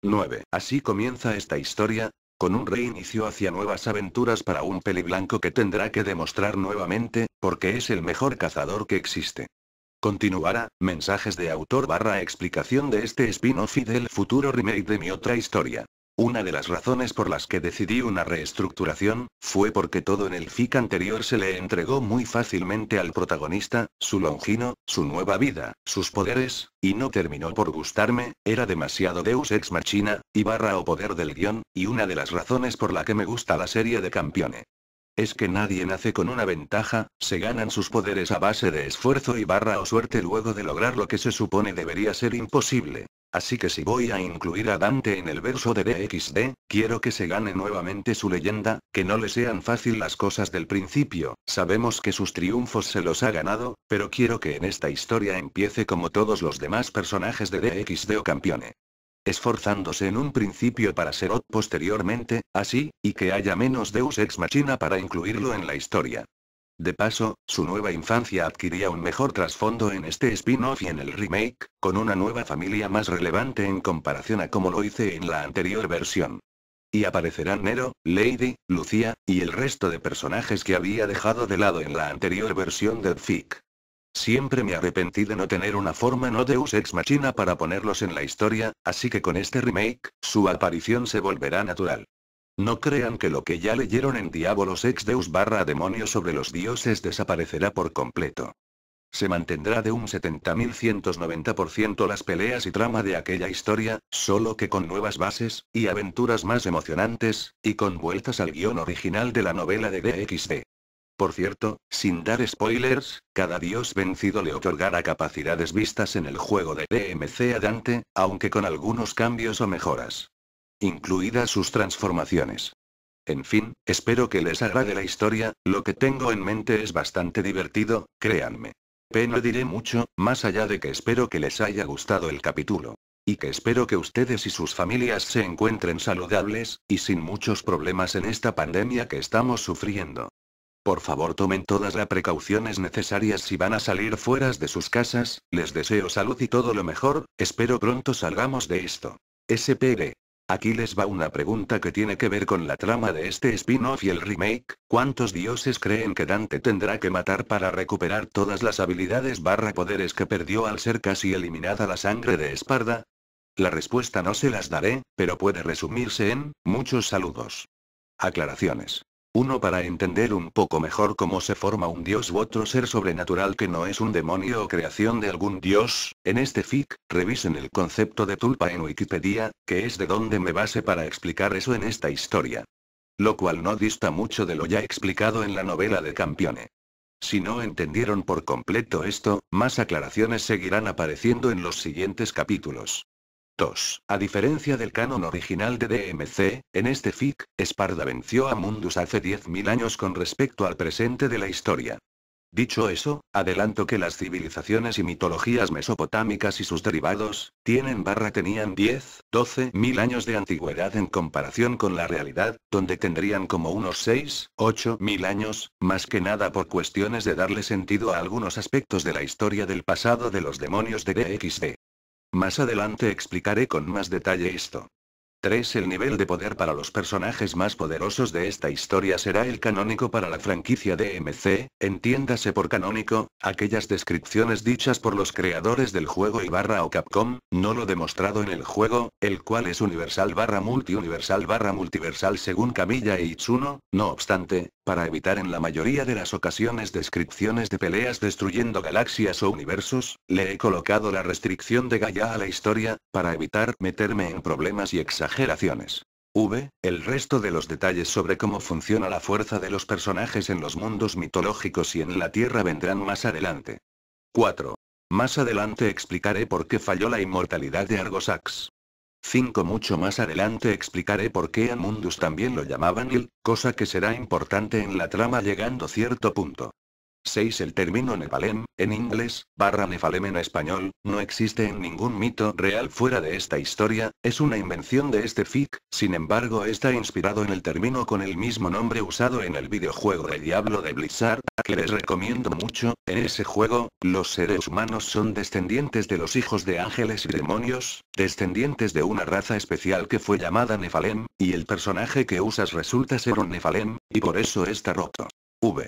9. Así comienza esta historia, con un reinicio hacia nuevas aventuras para un peliblanco que tendrá que demostrar nuevamente, porque es el mejor cazador que existe. Continuará, mensajes de autor / explicación de este spin-off y del futuro remake de mi otra historia. Una de las razones por las que decidí una reestructuración, fue porque todo en el fic anterior se le entregó muy fácilmente al protagonista, su longino, su nueva vida, sus poderes, y no terminó por gustarme, era demasiado Deus Ex Machina, y / o poder del guión, y una de las razones por la que me gusta la serie de Campione. Es que nadie nace con una ventaja, se ganan sus poderes a base de esfuerzo y / o suerte luego de lograr lo que se supone debería ser imposible. Así que si voy a incluir a Dante en el verso de DXD, quiero que se gane nuevamente su leyenda, que no le sean fácil las cosas del principio, sabemos que sus triunfos se los ha ganado, pero quiero que en esta historia empiece como todos los demás personajes de DXD o Campione. Esforzándose en un principio para ser Odd posteriormente, así, y que haya menos Deus Ex Machina para incluirlo en la historia. De paso, su nueva infancia adquiría un mejor trasfondo en este spin-off y en el remake, con una nueva familia más relevante en comparación a como lo hice en la anterior versión. Y aparecerán Nero, Lady, Lucía, y el resto de personajes que había dejado de lado en la anterior versión del fic. Siempre me arrepentí de no tener una forma no Deus Ex Machina para ponerlos en la historia, así que con este remake, su aparición se volverá natural. No crean que lo que ya leyeron en Diabolos Ex Deus / demonios sobre los dioses desaparecerá por completo. Se mantendrá de un 70.190% las peleas y trama de aquella historia, solo que con nuevas bases, y aventuras más emocionantes, y con vueltas al guión original de la novela de DXD. Por cierto, sin dar spoilers, cada dios vencido le otorgará capacidades vistas en el juego de DMC a Dante, aunque con algunos cambios o mejoras. Incluidas sus transformaciones. En fin, espero que les agrade la historia, lo que tengo en mente es bastante divertido, créanme. No diré mucho, más allá de que espero que les haya gustado el capítulo. Y que espero que ustedes y sus familias se encuentren saludables, y sin muchos problemas en esta pandemia que estamos sufriendo. Por favor tomen todas las precauciones necesarias si van a salir fuera de sus casas, les deseo salud y todo lo mejor, espero pronto salgamos de esto. SPD. Aquí les va una pregunta que tiene que ver con la trama de este spin-off y el remake, ¿cuántos dioses creen que Dante tendrá que matar para recuperar todas las habilidades / poderes que perdió al ser casi eliminada la sangre de Esparda? La respuesta no se las daré, pero puede resumirse en, muchos saludos. Aclaraciones. 1. Para entender un poco mejor cómo se forma un dios u otro ser sobrenatural que no es un demonio o creación de algún dios, en este fic, revisen el concepto de tulpa en Wikipedia, que es de donde me base para explicar eso en esta historia. Lo cual no dista mucho de lo ya explicado en la novela de Campione. Si no entendieron por completo esto, más aclaraciones seguirán apareciendo en los siguientes capítulos. 2. A diferencia del canon original de DMC, en este fic, Esparda venció a Mundus hace 10.000 años con respecto al presente de la historia. Dicho eso, adelanto que las civilizaciones y mitologías mesopotámicas y sus derivados, tenían 10, 12.000 años de antigüedad en comparación con la realidad, donde tendrían como unos 6, 8.000 años, más que nada por cuestiones de darle sentido a algunos aspectos de la historia del pasado de los demonios de DXD. Más adelante explicaré con más detalle esto. 3. El nivel de poder para los personajes más poderosos de esta historia será el canónico para la franquicia DMC, entiéndase por canónico, aquellas descripciones dichas por los creadores del juego y / o Capcom, no lo demostrado en el juego, el cual es universal / multiversal según Kamiya e Itsuno, no obstante, para evitar en la mayoría de las ocasiones descripciones de peleas destruyendo galaxias o universos, le he colocado la restricción de Gaia a la historia, para evitar meterme en problemas y exageraciones. El resto de los detalles sobre cómo funciona la fuerza de los personajes en los mundos mitológicos y en la Tierra vendrán más adelante. 4. Más adelante explicaré por qué falló la inmortalidad de Argosax. 5. Mucho más adelante explicaré por qué a Mundus también lo llamaban Il, cosa que será importante en la trama llegando cierto punto. 6. El término Nephalem, en inglés, / Nephalem en español, no existe en ningún mito real fuera de esta historia, es una invención de este fic, sin embargo está inspirado en el término con el mismo nombre usado en el videojuego de Diablo de Blizzard, que les recomiendo mucho. En ese juego, los seres humanos son descendientes de los hijos de ángeles y demonios, descendientes de una raza especial que fue llamada Nephalem, y el personaje que usas resulta ser un Nephalem, y por eso está roto.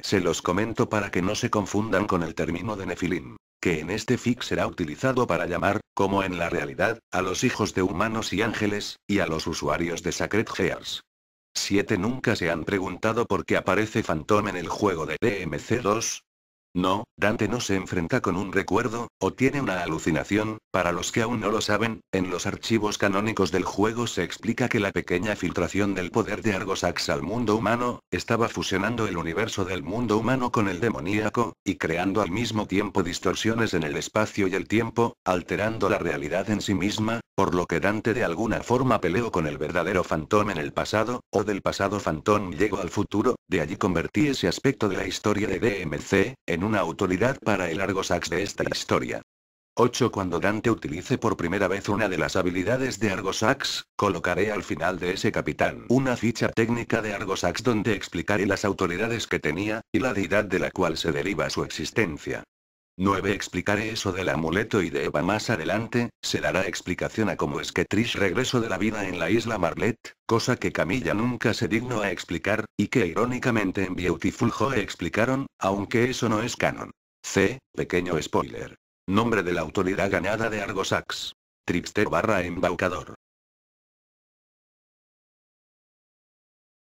Se los comento para que no se confundan con el término de Nefilim, que en este fic será utilizado para llamar, como en la realidad, a los hijos de humanos y ángeles, y a los usuarios de Sacred Gears. 7. Nunca se han preguntado por qué aparece Phantom en el juego de DMC2. No, Dante no se enfrenta con un recuerdo, o tiene una alucinación. Para los que aún no lo saben, en los archivos canónicos del juego se explica que la pequeña filtración del poder de Argosax al mundo humano, estaba fusionando el universo del mundo humano con el demoníaco, y creando al mismo tiempo distorsiones en el espacio y el tiempo, alterando la realidad en sí misma, por lo que Dante de alguna forma peleó con el verdadero Phantom en el pasado, o del pasado Phantom llegó al futuro, de allí convertí ese aspecto de la historia de DMC, en una autoridad para el Argosax de esta historia. 8. Cuando Dante utilice por primera vez una de las habilidades de Argosax, colocaré al final de ese capitán una ficha técnica de Argosax donde explicaré las autoridades que tenía, y la deidad de la cual se deriva su existencia. 9. Explicaré eso del amuleto y de Eva más adelante, se dará explicación a cómo es que Trish regresó de la vida en la isla Marlet, cosa que Camilla nunca se dignó a explicar, y que irónicamente en Beautiful Joe explicaron, aunque eso no es canon. Pequeño spoiler. Nombre de la autoridad ganada de Argosax. Trickster / embaucador.